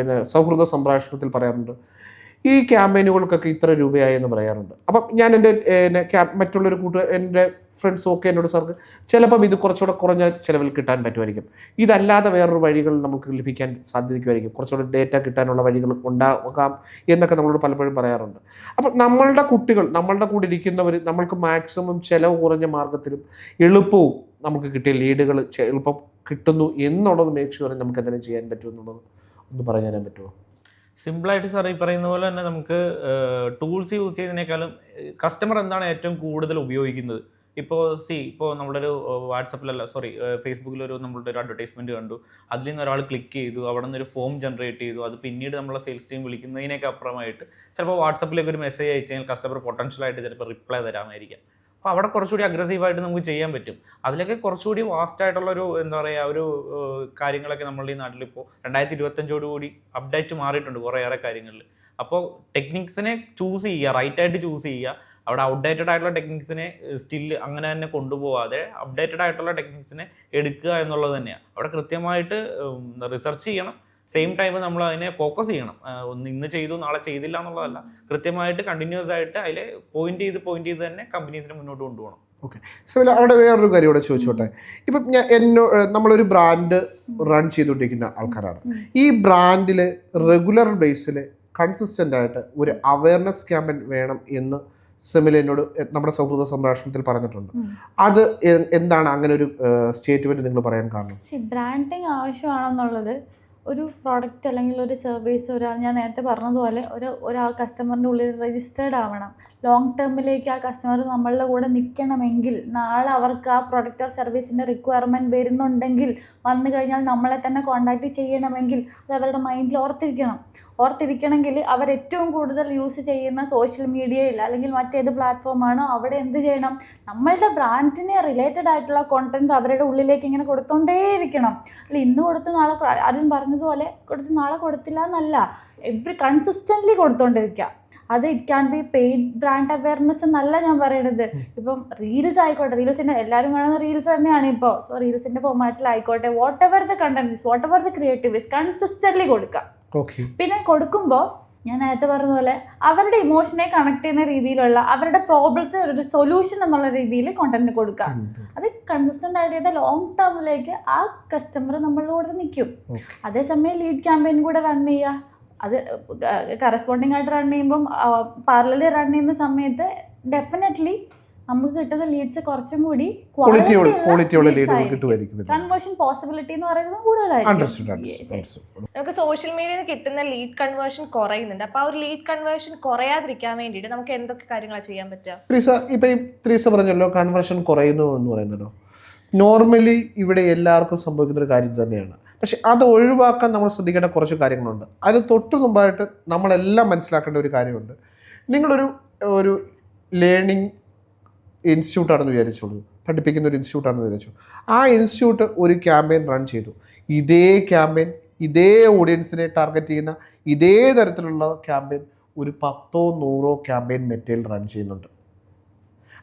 C: സൗഹൃദ സംഭാഷണത്തിൽ പറയാറുണ്ട്, ഈ ക്യാമ്പയിനുകൾക്കൊക്കെ ഇത്ര രൂപയായി എന്ന് പറയാറുണ്ട്. അപ്പം ഞാൻ എൻ്റെ മറ്റുള്ളൊരു എൻ്റെ ഫ്രണ്ട്സും ഒക്കെ എന്നോട് സാർക്ക് ചിലപ്പം ഇത് കുറച്ചുകൂടെ കുറഞ്ഞ ചിലവിൽ കിട്ടാൻ പറ്റുമായിരിക്കും, ഇതല്ലാതെ വേറൊരു വഴികൾ നമുക്ക് ലഭിക്കാൻ സാധിക്കുമായിരിക്കും, കുറച്ചുകൂടെ ഡേറ്റ കിട്ടാനുള്ള വഴികൾ ഉണ്ടാകാം എന്നൊക്കെ നമ്മളോട് പലപ്പോഴും പറയാറുണ്ട്. അപ്പം നമ്മളുടെ കുട്ടികൾ, നമ്മളുടെ കൂടെ ഇരിക്കുന്നവർ നമ്മൾക്ക് മാക്സിമം ചിലവ് കുറഞ്ഞ മാർഗത്തിലും എളുപ്പവും നമുക്ക് കിട്ടിയ ലീഡുകൾ എളുപ്പം കിട്ടുന്നു എന്നുള്ളത് മേക്ക് ഷുവർ നമുക്ക് എന്തെങ്കിലും ചെയ്യാൻ പറ്റും എന്നുള്ളത് ഒന്ന് പറഞ്ഞു തരാൻ പറ്റുമോ?
D: സിമ്പിളായിട്ട് സാർ ഈ പറയുന്ന പോലെ തന്നെ നമുക്ക് ടൂൾസ് യൂസ് ചെയ്യുന്നതിനേക്കാളും കസ്റ്റമർ എന്താണ് ഏറ്റവും കൂടുതൽ ഉപയോഗിക്കുന്നത്. ഇപ്പോൾ നമ്മുടെ ഒരു ഫേസ്ബുക്കിലൊരു നമ്മളുടെ ഒരു അഡ്വർടൈസ്മെന്റ് കണ്ടു, അതിൽ നിന്ന് ഒരാൾ ക്ലിക്ക് ചെയ്തു, അവിടെ നിന്ന് ഒരു ഫോം ജനറേറ്റ് ചെയ്തു, അത് പിന്നീട് നമ്മളെ സെയിൽസ് ടീം വിളിക്കുന്നതിനൊക്കെ അപ്പുറമായിട്ട് ചിലപ്പോൾ വാട്സപ്പിലേക്ക് ഒരു മെസ്സേജ് അയച്ചു കഴിഞ്ഞാൽ കസ്റ്റമർ പൊട്ടൻഷ്യലായിട്ട് ചിലപ്പോൾ റിപ്ലൈ തരാമായിരിക്കാം. അപ്പോൾ അവിടെ കുറച്ചുകൂടി അഗ്രസീവായിട്ട് നമുക്ക് ചെയ്യാൻ പറ്റും. അതിലൊക്കെ കുറച്ചുകൂടി വാസ്റ്റ് ആയിട്ടുള്ളൊരു എന്താ പറയുക, ഒരു കാര്യങ്ങളൊക്കെ നമ്മളുടെ ഈ നാട്ടിലിപ്പോൾ 2025 അപ്ഡേറ്റ് മാറിയിട്ടുണ്ട് കുറേയേറെ കാര്യങ്ങളിൽ. അപ്പോൾ ടെക്നിക്സിനെ ചൂസ് ചെയ്യുക, റൈറ്റായിട്ട് ചൂസ് ചെയ്യുക. അവിടെ ഔട്ട്ഡേറ്റഡ് ആയിട്ടുള്ള ടെക്നിക്സിനെ സ്റ്റിൽ അങ്ങനെ തന്നെ കൊണ്ടുപോകാതെ അപ്ഡേറ്റഡ് ആയിട്ടുള്ള ടെക്നിക്സിനെ എടുക്കുക എന്നുള്ളത് തന്നെയാണ്. അവിടെ കൃത്യമായിട്ട് റിസർച്ച് ചെയ്യണം, സെയിം ടൈം നമ്മൾ അതിനെ ഫോക്കസ് ചെയ്യണം. ഇന്ന് ചെയ്തു നാളെ ചെയ്തില്ല എന്നുള്ളതല്ല, കൃത്യമായിട്ട് കണ്ടിന്യൂസ് ആയിട്ട് അതിൽ പോയിന്റ് ചെയ്ത് തന്നെ കമ്പനീസിനെ മുന്നോട്ട് കൊണ്ടുപോകണം.
C: ഓക്കെ, സോ അവിടെ വേറൊരു കാര്യം ഇവിടെ ചോദിച്ചോട്ടെ. ഇപ്പം നമ്മളൊരു ബ്രാൻഡ് റൺ ചെയ്തുകൊണ്ടിരിക്കുന്ന ആൾക്കാരാണ്. ഈ ബ്രാൻഡിൽ റെഗുലർ ബേസിൽ കൺസിസ്റ്റൻ്റ് ആയിട്ട് ഒരു അവയർനെസ് ക്യാമ്പയിൻ വേണം എന്ന് സെമിൽ എന്നോട് നമ്മുടെ സൗഹൃദ സംഭാഷണത്തിൽ പറഞ്ഞിട്ടുണ്ട്. അത് എന്താണ് അങ്ങനെ ഒരു സ്റ്റേറ്റ്മെന്റ് നിങ്ങൾ പറയാൻ കാരണം?
B: ബ്രാൻഡിങ് ആവശ്യമാണെന്നുള്ളത് ഒരു പ്രോഡക്റ്റ് അല്ലെങ്കിൽ ഒരു സർവീസ് ഞാൻ നേരത്തെ പറഞ്ഞതുപോലെ ഒരു കസ്റ്റമറിൻ്റെ ഉള്ളിൽ രജിസ്റ്റേർഡ് ആവണം. ലോങ് ടേമിലേക്ക് ആ കസ്റ്റമർ നമ്മളുടെ കൂടെ നിൽക്കണമെങ്കിൽ, നാളെ അവർക്ക് ആ പ്രൊഡക്റ്റ് ഓർ സർവീസിൻ്റെ റിക്വയർമെൻറ്റ് വരുന്നുണ്ടെങ്കിൽ വന്നു കഴിഞ്ഞാൽ നമ്മളെ തന്നെ കോൺടാക്റ്റ് ചെയ്യണമെങ്കിൽ അത് അവരുടെ മൈൻഡിൽ ഓർത്തിരിക്കണമെങ്കിൽ അവർ ഏറ്റവും കൂടുതൽ യൂസ് ചെയ്യുന്ന സോഷ്യൽ മീഡിയയിൽ അല്ലെങ്കിൽ മറ്റേത് പ്ലാറ്റ്ഫോമാണോ അവിടെ എന്ത് ചെയ്യണം, നമ്മളുടെ ബ്രാൻഡിനെ റിലേറ്റഡ് ആയിട്ടുള്ള കോണ്ടന്റ് അവരുടെ ഉള്ളിലേക്ക് ഇങ്ങനെ കൊടുത്തോണ്ടേയിരിക്കണം. അല്ല ഇന്ന് കൊടുത്ത് നാളെ ആദ്യം പറഞ്ഞതുപോലെ കൊടുത്ത് നാളെ കൊടുത്തില്ല എന്നല്ല, കൺസിസ്റ്റൻ്റ്ലി കൊടുത്തോണ്ടിരിക്കുക. അത് it can be paid brand awareness എന്നല്ല ഞാൻ പറയണത്. ഇപ്പം റീൽസ് ആയിക്കോട്ടെ, റീൽസിൻ്റെ എല്ലാവരും കാണുന്ന റീൽസ് തന്നെയാണ് ഇപ്പോൾ. സോ റീൽസിൻ്റെ ഫോമാറ്റിലായിക്കോട്ടെ, whatever the content, whatever the creative is, consistently കൊടുക്കുക. പിന്നെ കൊടുക്കുമ്പോൾ ഞാൻ നേരത്തെ പറഞ്ഞ പോലെ അവരുടെ ഇമോഷനെ കണക്ട് ചെയ്യുന്ന രീതിയിലുള്ള അവരുടെ പ്രോബ്ലത്തിന് ഒരു സൊല്യൂഷൻ എന്നുള്ള രീതിയിൽ കോണ്ടന്റ് കൊടുക്കുക. അത് കൺസിസ്റ്റന്റ് ആയിട്ട് ചെയ്ത ലോങ് ടേമിലേക്ക് ആ കസ്റ്റമർ നമ്മളുടെ കൂടെ നിൽക്കും. അതേസമയം ലീഡ് ക്യാമ്പയിൻ കൂടെ റൺ ചെയ്യുക, അത് കറസ്പോണ്ടിങ് ആയിട്ട് റൺ ചെയ്യുമ്പം പാരലലി റൺ ചെയ്യുന്ന സമയത്ത് ഡെഫിനറ്റ്ലി നമുക്ക് കിട്ടുന്ന ലീഡ്സ് കുറച്ചും കൂടി കൺവേർഷൻ പോസിബിലിറ്റി എന്ന് പറയുന്നത് കൂടുതലായിരിക്കും.
A: നമുക്ക് സോഷ്യൽ മീഡിയയിൽ കിട്ടുന്ന ലീഡ് കൺവേർഷൻ കുറയുന്നുണ്ട്. അപ്പോൾ ആ ഒരു ലീഡ് കൺവേർഷൻ കുറയാതിരിക്കാൻ വേണ്ടിയിട്ട് നമുക്ക് എന്തൊക്കെ കാര്യങ്ങളാണ് ചെയ്യാൻ പറ്റുക?
C: ഇപ്പൊ ഈ ത്രീസ പറഞ്ഞല്ലോ കൺവേർഷൻ കുറയുന്നു എന്ന് പറയുന്നല്ലോ, നോർമലി ഇവിടെ എല്ലാവർക്കും സംഭവിക്കുന്ന ഒരു കാര്യം തന്നെയാണ്. പക്ഷെ അത് ഒഴിവാക്കാൻ നമ്മൾ ശ്രദ്ധിക്കേണ്ട കുറച്ച് കാര്യങ്ങളുണ്ട്. അതിന് തൊട്ട് മുമ്പായിട്ട് നമ്മളെല്ലാം മനസ്സിലാക്കേണ്ട ഒരു കാര്യമുണ്ട്. നിങ്ങളൊരു ലേണിംഗ് ഇൻസ്റ്റിറ്റ്യൂട്ടാണെന്ന് വിചാരിച്ചോളൂ, പഠിപ്പിക്കുന്ന ഒരു ഇൻസ്റ്റിറ്റ്യൂട്ടാണെന്ന് വിചാരിച്ചു. ആ ഇൻസ്റ്റിറ്റ്യൂട്ട് ഒരു ക്യാമ്പയിൻ റൺ ചെയ്തു. ഇതേ ക്യാമ്പയിൻ, ഇതേ ഓഡിയൻസിനെ ടാർഗറ്റ് ചെയ്യുന്ന ഇതേ തരത്തിലുള്ള ക്യാമ്പയിൻ ഒരു 10-100 ക്യാമ്പയിൻ മെറ്റയിൽ റൺ ചെയ്യുന്നുണ്ട്.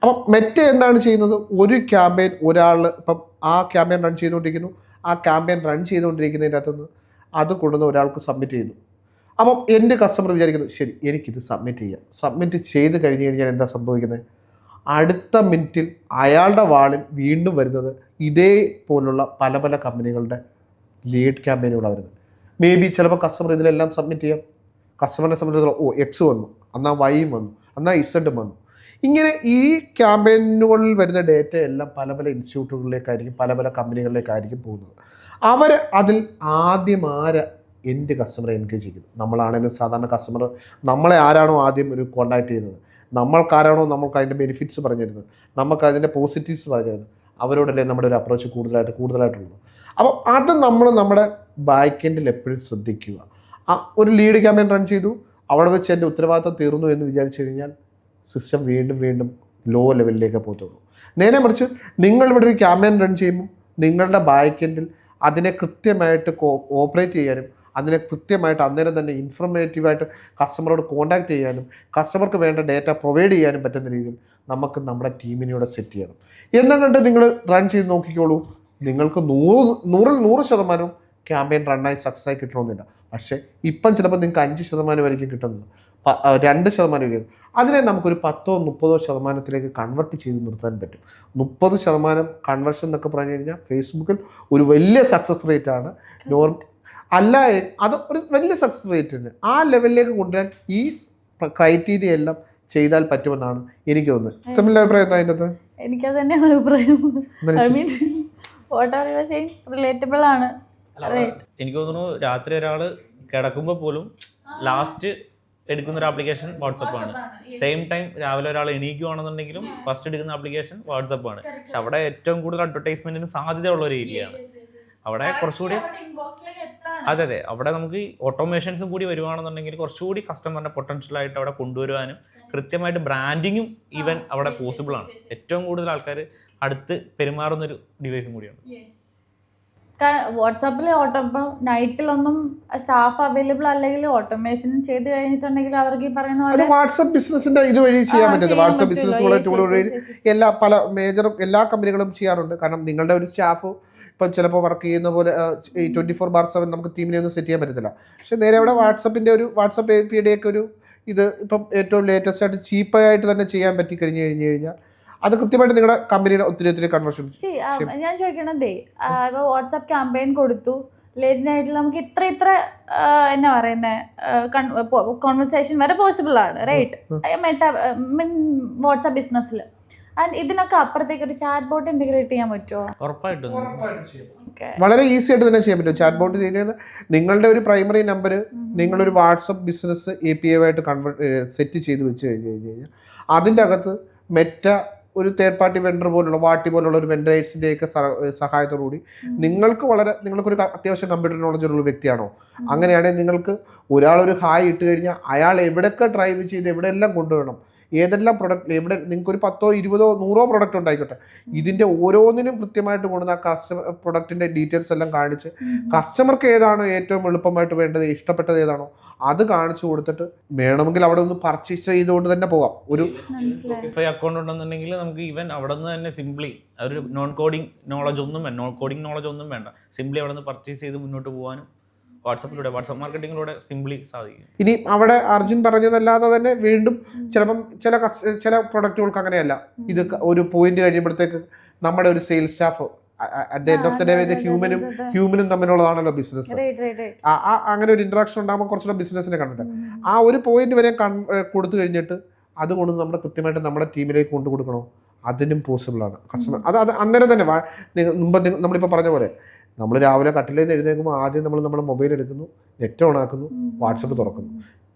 C: അപ്പം മെറ്റ എന്താണ് ചെയ്യുന്നത്? ഒരു ക്യാമ്പയിൻ ഒരാൾ ഇപ്പം ആ ക്യാമ്പയിൻ റൺ ചെയ്തുകൊണ്ടിരിക്കുന്നു, ആ ക്യാമ്പയിൻ റൺ ചെയ്തുകൊണ്ടിരിക്കുന്നതിൻ്റെ അകത്തുനിന്ന് അത് കൊണ്ടുവന്ന് ഒരാൾക്ക് സബ്മിറ്റ് ചെയ്യുന്നു. അപ്പം എൻ്റെ കസ്റ്റമർ വിചാരിക്കുന്നു ശരി എനിക്കിത് സബ്മിറ്റ് ചെയ്യാം. സബ്മിറ്റ് ചെയ്ത് കഴിഞ്ഞ് കഴിഞ്ഞാൽ എന്താ സംഭവിക്കുന്നത്? അടുത്ത മിനിറ്റിൽ അയാളുടെ വാളിൽ വീണ്ടും വരുന്നത് ഇതേപോലുള്ള പല പല കമ്പനികളുടെ ലീഡ് ക്യാമ്പയിനുകളാണ് വരുന്നത്. മേ ബി ചിലപ്പോൾ കസ്റ്റമർ ഇതിലെല്ലാം സബ്മിറ്റ് ചെയ്യാം. കസ്റ്റമറിനെ സംബന്ധിച്ചിടത്തോളം X വന്നു, എന്നാൽ Yയും വന്നു, എന്നാൽ Z വന്നു. ഇങ്ങനെ ഈ ക്യാമ്പയിനുകളിൽ വരുന്ന ഡേറ്റ എല്ലാം പല പല ഇൻസ്റ്റിറ്റ്യൂട്ടുകളിലേക്കായിരിക്കും, പല പല കമ്പനികളിലേക്കായിരിക്കും പോകുന്നത്. അവർ അതിൽ ആദ്യം എൻ്റെ കസ്റ്റമറെ എൻഗേജ് ചെയ്യുന്നു. നമ്മളാണെങ്കിലും സാധാരണ കസ്റ്റമർ നമ്മളെ ആരാണോ ആദ്യം ഒരു കോൺടാക്ട് ചെയ്യുന്നത്, നമ്മൾക്കാരാണോ നമ്മൾക്ക് അതിൻ്റെ ബെനിഫിറ്റ്സ് പറഞ്ഞു തരുന്നത്, നമുക്ക് അതിൻ്റെ പോസിറ്റീവ്സ് പറഞ്ഞു തരുന്നത്, അവരോടല്ലേ നമ്മുടെ ഒരു അപ്രോച്ച് കൂടുതലായിട്ടുള്ളത്. അപ്പം അത് നമ്മൾ നമ്മുടെ ബാക്ക് എൻഡിൽ എപ്പോഴും ശ്രദ്ധിക്കുക. ഒരു ലീഡ് ക്യാമ്പയിൻ റൺ ചെയ്തു, അവിടെ വെച്ച് എൻ്റെ ഉത്തരവാദിത്തം തീർന്നു എന്ന് വിചാരിച്ചു കഴിഞ്ഞാൽ സിസ്റ്റം വീണ്ടും ലോ ലെവലിലേക്ക് പോകത്തുള്ളൂ. നേരെ മറിച്ച് നിങ്ങളിവിടെ ഒരു ക്യാമ്പയിൻ റൺ ചെയ്യുമ്പോൾ നിങ്ങളുടെ ബാക്ക് എൻഡിൽ അതിനെ കൃത്യമായിട്ട് ഓപ്പറേറ്റ് ചെയ്യാനും അതിനെ കൃത്യമായിട്ട് അന്നേരം തന്നെ ഇൻഫർമേറ്റീവായിട്ട് കസ്റ്റമറോട് കോൺടാക്ട് ചെയ്യാനും കസ്റ്റമർക്ക് വേണ്ട ഡേറ്റ പ്രൊവൈഡ് ചെയ്യാനും പറ്റുന്ന രീതിയിൽ നമുക്ക് നമ്മുടെ ടീമിനോട് സെറ്റ് ചെയ്യണം. എന്നും കണ്ട് നിങ്ങൾ റൺ ചെയ്ത് നോക്കിക്കോളൂ, നിങ്ങൾക്ക് 100% ക്യാമ്പയിൻ റണ്ണായി സക്സസ് ആയി കിട്ടണമെന്നില്ല. പക്ഷേ ഇപ്പം ചിലപ്പോൾ നിങ്ങൾക്ക് 5% വരെയും കിട്ടുന്നത്, 2% വരെയും. അതിനെ നമുക്കൊരു 10-30% കൺവേർട്ട് ചെയ്ത് നിർത്താൻ പറ്റും. 30% കൺവേർഷൻ എന്നൊക്കെ പറഞ്ഞു കഴിഞ്ഞാൽ ഫേസ്ബുക്കിൽ ഒരു വലിയ സക്സസ് റേറ്റാണ്. അല്ല അത് ഒരു വലിയ സക്സസ് റേറ്റിന് ആ ലെവലിലേക്ക് കൊണ്ടുവരാൻ ഈ ക്രൈറ്റീരിയ എല്ലാം ചെയ്താൽ പറ്റുമെന്നാണ് എനിക്ക് തോന്നുന്നത്. സിമിലർ അഭിപ്രായം എന്താ അതിൻ്റെ?
B: എനിക്കത് തന്നെയാണ് അഭിപ്രായം. I mean what are you saying relatable ആണ്.
D: എനിക്ക് തോന്നുന്നു രാത്രി ഒരാൾ കിടക്കുമ്പോൾ പോലും ലാസ്റ്റ് എടുക്കുന്ന ഒരു ആപ്ലിക്കേഷൻ വാട്സപ്പാണ്. സെയിം ടൈം രാവിലെ ഒരാൾ എണീക്കുകയാണെന്നുണ്ടെങ്കിലും ഫസ്റ്റ് എടുക്കുന്ന ആപ്ലിക്കേഷൻ വാട്സപ്പാണ്. പക്ഷെ അവിടെ ഏറ്റവും കൂടുതൽ അഡ്വർടൈസ്മെന്റിന് സാധ്യതയുള്ള ഒരു ഏരിയയാണ്. അവിടെ കുറച്ചുകൂടി അതെ അവിടെ നമുക്ക് ഓട്ടോമേഷൻസും കൂടി വരുവാണെന്നുണ്ടെങ്കിൽ കുറച്ചുകൂടി കസ്റ്റമറിന്റെ പൊട്ടൻഷ്യൽ ആയിട്ട് അവിടെ കൊണ്ടുവരുവാനും കൃത്യമായിട്ട് ബ്രാൻഡിങ്ങും ഈവൻ അവിടെ പോസിബിൾ ആണ്. ഏറ്റവും കൂടുതൽ ആൾക്കാർ അടുത്ത് പെരുമാറുന്നൊരു ഡിവൈസും കൂടിയാണ്.
B: വാട്സാപ്പിൽ നൈറ്റിലൊന്നും സ്റ്റാഫ് അവൈലബിൾ അല്ലെങ്കിൽ ഓട്ടോമേഷൻ ചെയ്ത് കഴിഞ്ഞിട്ടുണ്ടെങ്കിൽ അവർക്ക് ഈ പറയുന്ന പോലെ
C: വാട്സാപ്പ് ബിസിനസിന്റെ ഇതുവഴി ചെയ്യാൻ പറ്റുന്നത്. വാട്സാപ്പ് ബിസിനസ് ടൂൾ വഴി എല്ലാ കമ്പനികളും ചെയ്യാറുണ്ട്. കാരണം നിങ്ങളുടെ ഒരു സ്റ്റാഫ് ഇപ്പം ചിലപ്പോൾ വർക്ക് ചെയ്യുന്ന പോലെ 24/7 നമുക്ക് ടീമിനെ ഒന്നും സെറ്റ് ചെയ്യാൻ പറ്റത്തില്ല. പക്ഷെ നേരെ അവിടെ വാട്സാപ്പ് API ഒക്കെ ഒരു ഇത് ഇപ്പം ഏറ്റവും ലേറ്റസ്റ്റ് ആയിട്ട് ചീപ്പായിട്ട് തന്നെ ചെയ്യാൻ പറ്റി കഴിഞ്ഞ് കഴിഞ്ഞാൽ അത് കൃത്യമായിട്ട് നിങ്ങളുടെ കമ്പനിയുടെ ഒത്തിരി കൺവേർഷൻ.
B: ഞാൻ ചോദിക്കണതേ, ഇപ്പോൾ വാട്സാപ്പ് ക്യാമ്പയിൻ കൊടുത്തു, ലേറ്റ് നൈറ്റിൽ നമുക്ക് ഇത്ര എന്നാ പറയുന്നത് കോൺവെർസേഷൻ വരെ പോസിബിൾ ആണ്, റൈറ്റ്? വാട്സാപ്പ് ബിസിനസ്സിൽ ആൻഡ് ഇതിനൊക്കെ അപ്പുറത്തേക്ക് ഒരു ചാറ്റ് ബോട്ട് ഇന്റഗ്രേറ്റ് ചെയ്യാൻ പറ്റുമോ?
D: ഉറപ്പായിട്ടും
B: ഓക്കെ.
C: വളരെ ഈസി ആയിട്ട് തന്നെ ചെയ്യാൻ പറ്റും. ചാറ്റ് ബോട്ട് ചെയ്യുന്നത് നിങ്ങളുടെ ഒരു പ്രൈമറി നമ്പർ നിങ്ങളൊരു വാട്സപ്പ് ബിസിനസ് API ആയിട്ട് സെറ്റ് ചെയ്ത് വെച്ച് കഴിഞ്ഞാൽ അതിൻ്റെ അകത്ത് മെറ്റ ഒരു തേർഡ് പാർട്ടി വെണ്ടർ പോലുള്ള വാട്ടി പോലുള്ള ഒരു വെൻഡേഴ്സിൻ്റെ ഒക്കെ സഹായത്തോടുകൂടി നിങ്ങൾക്കൊരു അത്യാവശ്യം കമ്പ്യൂട്ടർ നോളജ് ഉള്ള വ്യക്തിയാണോ, അങ്ങനെയാണെങ്കിൽ നിങ്ങൾക്ക് ഒരാളൊരു ഹായ് ഇട്ട് കഴിഞ്ഞാൽ അയാൾ എവിടെയൊക്കെ ഡ്രൈവ് ചെയ്ത് എവിടെയെല്ലാം കൊണ്ടുവരണം, ഏതെല്ലാം പ്രൊഡക്റ്റ് എവിടെ നിങ്ങൾക്കൊരു 10, 20, 100 പ്രൊഡക്റ്റ് ഉണ്ടായിക്കോട്ടെ, ഇതിൻ്റെ ഓരോന്നിനും കൃത്യമായിട്ട് കൊണ്ടുവന്ന കസ്റ്റമർ പ്രൊഡക്റ്റിൻ്റെ ഡീറ്റെയിൽസ് എല്ലാം കാണിച്ച് കസ്റ്റമർക്ക് ഏതാണോ ഏറ്റവും എളുപ്പമായിട്ട് വേണ്ടത്, ഇഷ്ടപ്പെട്ടത് ഏതാണോ അത് കാണിച്ചു കൊടുത്തിട്ട് വേണമെങ്കിൽ അവിടെ ഒന്ന് പർച്ചേസ് ചെയ്തുകൊണ്ട് തന്നെ പോകാം. ഒരു
D: Shopify അക്കൗണ്ട് ഉണ്ടെന്നുണ്ടെങ്കിൽ നമുക്ക് ഈവൻ അവിടെ നിന്ന് തന്നെ സിംപ്ലി ഒരു നോൺ കോഡിംഗ് നോളജ് ഒന്നും വേണ്ട, സിംപ്ലി അവിടെ നിന്ന് പർച്ചേസ് ചെയ്ത് മുന്നോട്ട് പോകാനും വാട്സപ്പ് മാർക്കറ്റിങ്ങിലൂടെ സിംപ്ലി സാധിക്കും.
C: ഇനി അവിടെ അർജുൻ പറഞ്ഞതല്ലാതെ തന്നെ വീണ്ടും ചിലപ്പം ചില പ്രൊഡക്റ്റുകൾക്ക് അങ്ങനെയല്ല, ഇത് ഒരു പോയിന്റ് കഴിയുമ്പോഴത്തേക്ക് നമ്മുടെ ഒരു sales staff at the end of the day ഹ്യൂമനും തമ്മിലുള്ളതാണല്ലോ ബിസിനസ്. അങ്ങനെ ഒരു ഇന്ററാക്ഷൻ ഉണ്ടാകുമ്പോൾ കുറച്ചുകൂടെ ബിസിനസിനെ കണ്ടിട്ട് ആ ഒരു പോയിന്റ് വരെ കൊടുത്തു കഴിഞ്ഞിട്ട് അതുകൊണ്ട് നമ്മൾ കൃത്യമായിട്ട് നമ്മുടെ ടീമിലേക്ക് കൊണ്ടു കൊടുക്കണോ, അതിനും പോസിബിളാണ്. കസ്റ്റമർ അത് അന്നേരം തന്നെ മുമ്പ് നമ്മളിപ്പോൾ പറഞ്ഞ പോലെ നമ്മൾ രാവിലെ കട്ടിലിൽ നിന്ന് എഴുന്നേൽക്കുമ്പോൾ ആദ്യം നമ്മുടെ മൊബൈൽ എടുക്കുന്നു, നെറ്റ് ഓൺ ആക്കുന്നു, വാട്സപ്പ് തുറക്കുന്നു.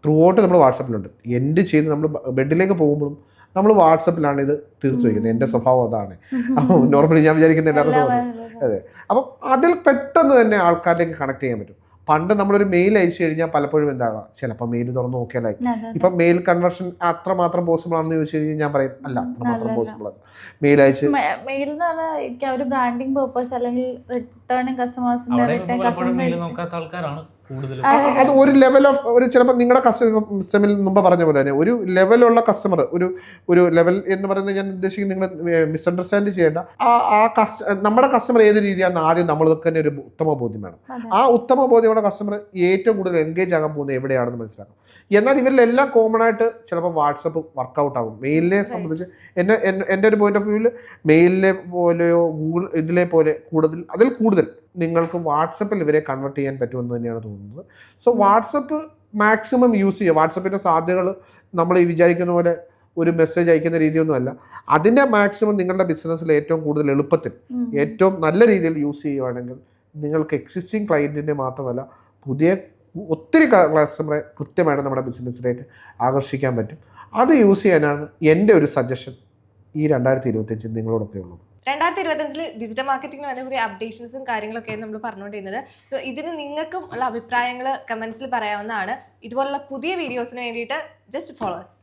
C: ത്രൂ ഔട്ട് നമ്മൾ വാട്സപ്പിലുണ്ട്. എൻഡ് ചെയ്ത് നമ്മൾ ബെഡിലേക്ക് പോകുമ്പോഴും നമ്മൾ വാട്സപ്പിലാണ് ഇത് തീർത്തു വയ്ക്കുന്നത്. എൻ്റെ സ്വഭാവം അതാണ്. അപ്പോൾ നോർമലി ഞാൻ വിചാരിക്കുന്ന എല്ലാവരുടെ സ്വഭാവം അതെ. അപ്പം അതിൽ പെട്ടെന്ന് തന്നെ ആൾക്കാരിലേക്ക് കണക്ട് ചെയ്യാൻ പറ്റും. പണ്ട് നമ്മളൊരു മെയിൽ അയച്ചു കഴിഞ്ഞാൽ പലപ്പോഴും എന്താകാം, ചിലപ്പോൾ മെയിൽ തുറന്ന് നോക്കിയാലായി. ഇപ്പം മെയിൽ കൺവേർഷൻ അത്രമാത്രം പോസിബിൾ ആണെന്ന് ചോദിച്ചു കഴിഞ്ഞാൽ ഞാൻ പറയും അല്ല, അത്രമാത്രം പോസിബിൾ ആണ്. മെയിൽ അയച്ച്
B: മെയിൽ എന്ന് പറഞ്ഞാൽ ഒരു ബ്രാൻഡിങ് പേർപ്പസ് അല്ലെങ്കിൽ റിട്ടേണിംഗ് കസ്റ്റമേഴ്സിന്റെ
D: നോക്കാത്ത ആൾക്കാരാണ് കൂടുതൽ.
C: അത് ഒരു ലെവൽ ഓഫ് ഒരു ചിലപ്പോൾ നിങ്ങളുടെ കസ്റ്റമർ മുമ്പ് പറഞ്ഞ പോലെ തന്നെ ഒരു ലെവലുള്ള കസ്റ്റമർ ഒരു ലെവൽ എന്ന് പറയുന്നത് ഞാൻ ഉദ്ദേശിക്കുന്നത് നിങ്ങൾ മിസ്അണ്ടർസ്റ്റാൻഡ് ചെയ്യേണ്ട. നമ്മുടെ കസ്റ്റമർ ഏത് രീതിയാണെന്ന് ആദ്യം നമ്മൾക്ക് തന്നെ ഒരു ഉത്തമ ബോധ്യം വേണം. ആ ഉത്തമ ബോധ്യമുള്ള കസ്റ്റമർ ഏറ്റവും കൂടുതൽ എൻഗേജ് ആകാൻ പോകുന്നത് എവിടെയാണെന്ന് മനസ്സിലാക്കണം. എന്നാൽ ഇവരിലെല്ലാം കോമൺ ആയിട്ട് ചിലപ്പോൾ വാട്സപ്പ് വർക്കൗട്ട് ആകും. മെയിലിനെ സംബന്ധിച്ച് എൻ്റെ ഒരു പോയിന്റ് ഓഫ് വ്യൂവിൽ മെയിലിനെ പോലെയോ ഗൂഗിൾ ഇതിലെ പോലെ അതിൽ കൂടുതൽ നിങ്ങൾക്ക് വാട്സപ്പിൽ ഇവരെ കൺവേർട്ട് ചെയ്യാൻ പറ്റുമെന്ന് തന്നെയാണ് തോന്നുന്നത്. സോ വാട്സപ്പ് മാക്സിമം യൂസ് ചെയ്യുക. വാട്സപ്പിൻ്റെ സാധ്യതകൾ നമ്മൾ ഈ വിചാരിക്കുന്ന പോലെ ഒരു മെസ്സേജ് അയക്കുന്ന രീതിയൊന്നുമല്ല. അതിൻ്റെ മാക്സിമം നിങ്ങളുടെ ബിസിനസ്സിൽ ഏറ്റവും കൂടുതൽ എളുപ്പത്തിൽ ഏറ്റവും നല്ല രീതിയിൽ യൂസ് ചെയ്യുകയാണെങ്കിൽ നിങ്ങൾക്ക് എക്സിസ്റ്റിംഗ് ക്ലയൻറ്റിൻ്റെ മാത്രമല്ല പുതിയ ഒത്തിരി കസ്റ്റമറെ കൃത്യമായിട്ട് നമ്മുടെ ബിസിനസ്സിലേക്ക് ആകർഷിക്കാൻ പറ്റും. അത് യൂസ് ചെയ്യാനാണ് എൻ്റെ ഒരു സജഷൻ ഈ 2025 നിങ്ങളോടൊക്കെ ഉള്ളത്.
A: 2025 ഡിജിറ്റൽ മാർക്കറ്റിംഗിന് വന്ന കുറേ അപ്ഡേഷൻസും കാര്യങ്ങളൊക്കെയാണ് നമ്മൾ പറഞ്ഞുകൊണ്ടിരുന്നത്. സോ ഇതിന് നിങ്ങൾക്കും ഉള്ള അഭിപ്രായങ്ങൾ കമൻസിൽ പറയാവുന്നതാണ്. ഇതുപോലുള്ള പുതിയ വീഡിയോസിന് വേണ്ടിയിട്ട് ജസ്റ്റ് ഫോളോസ്.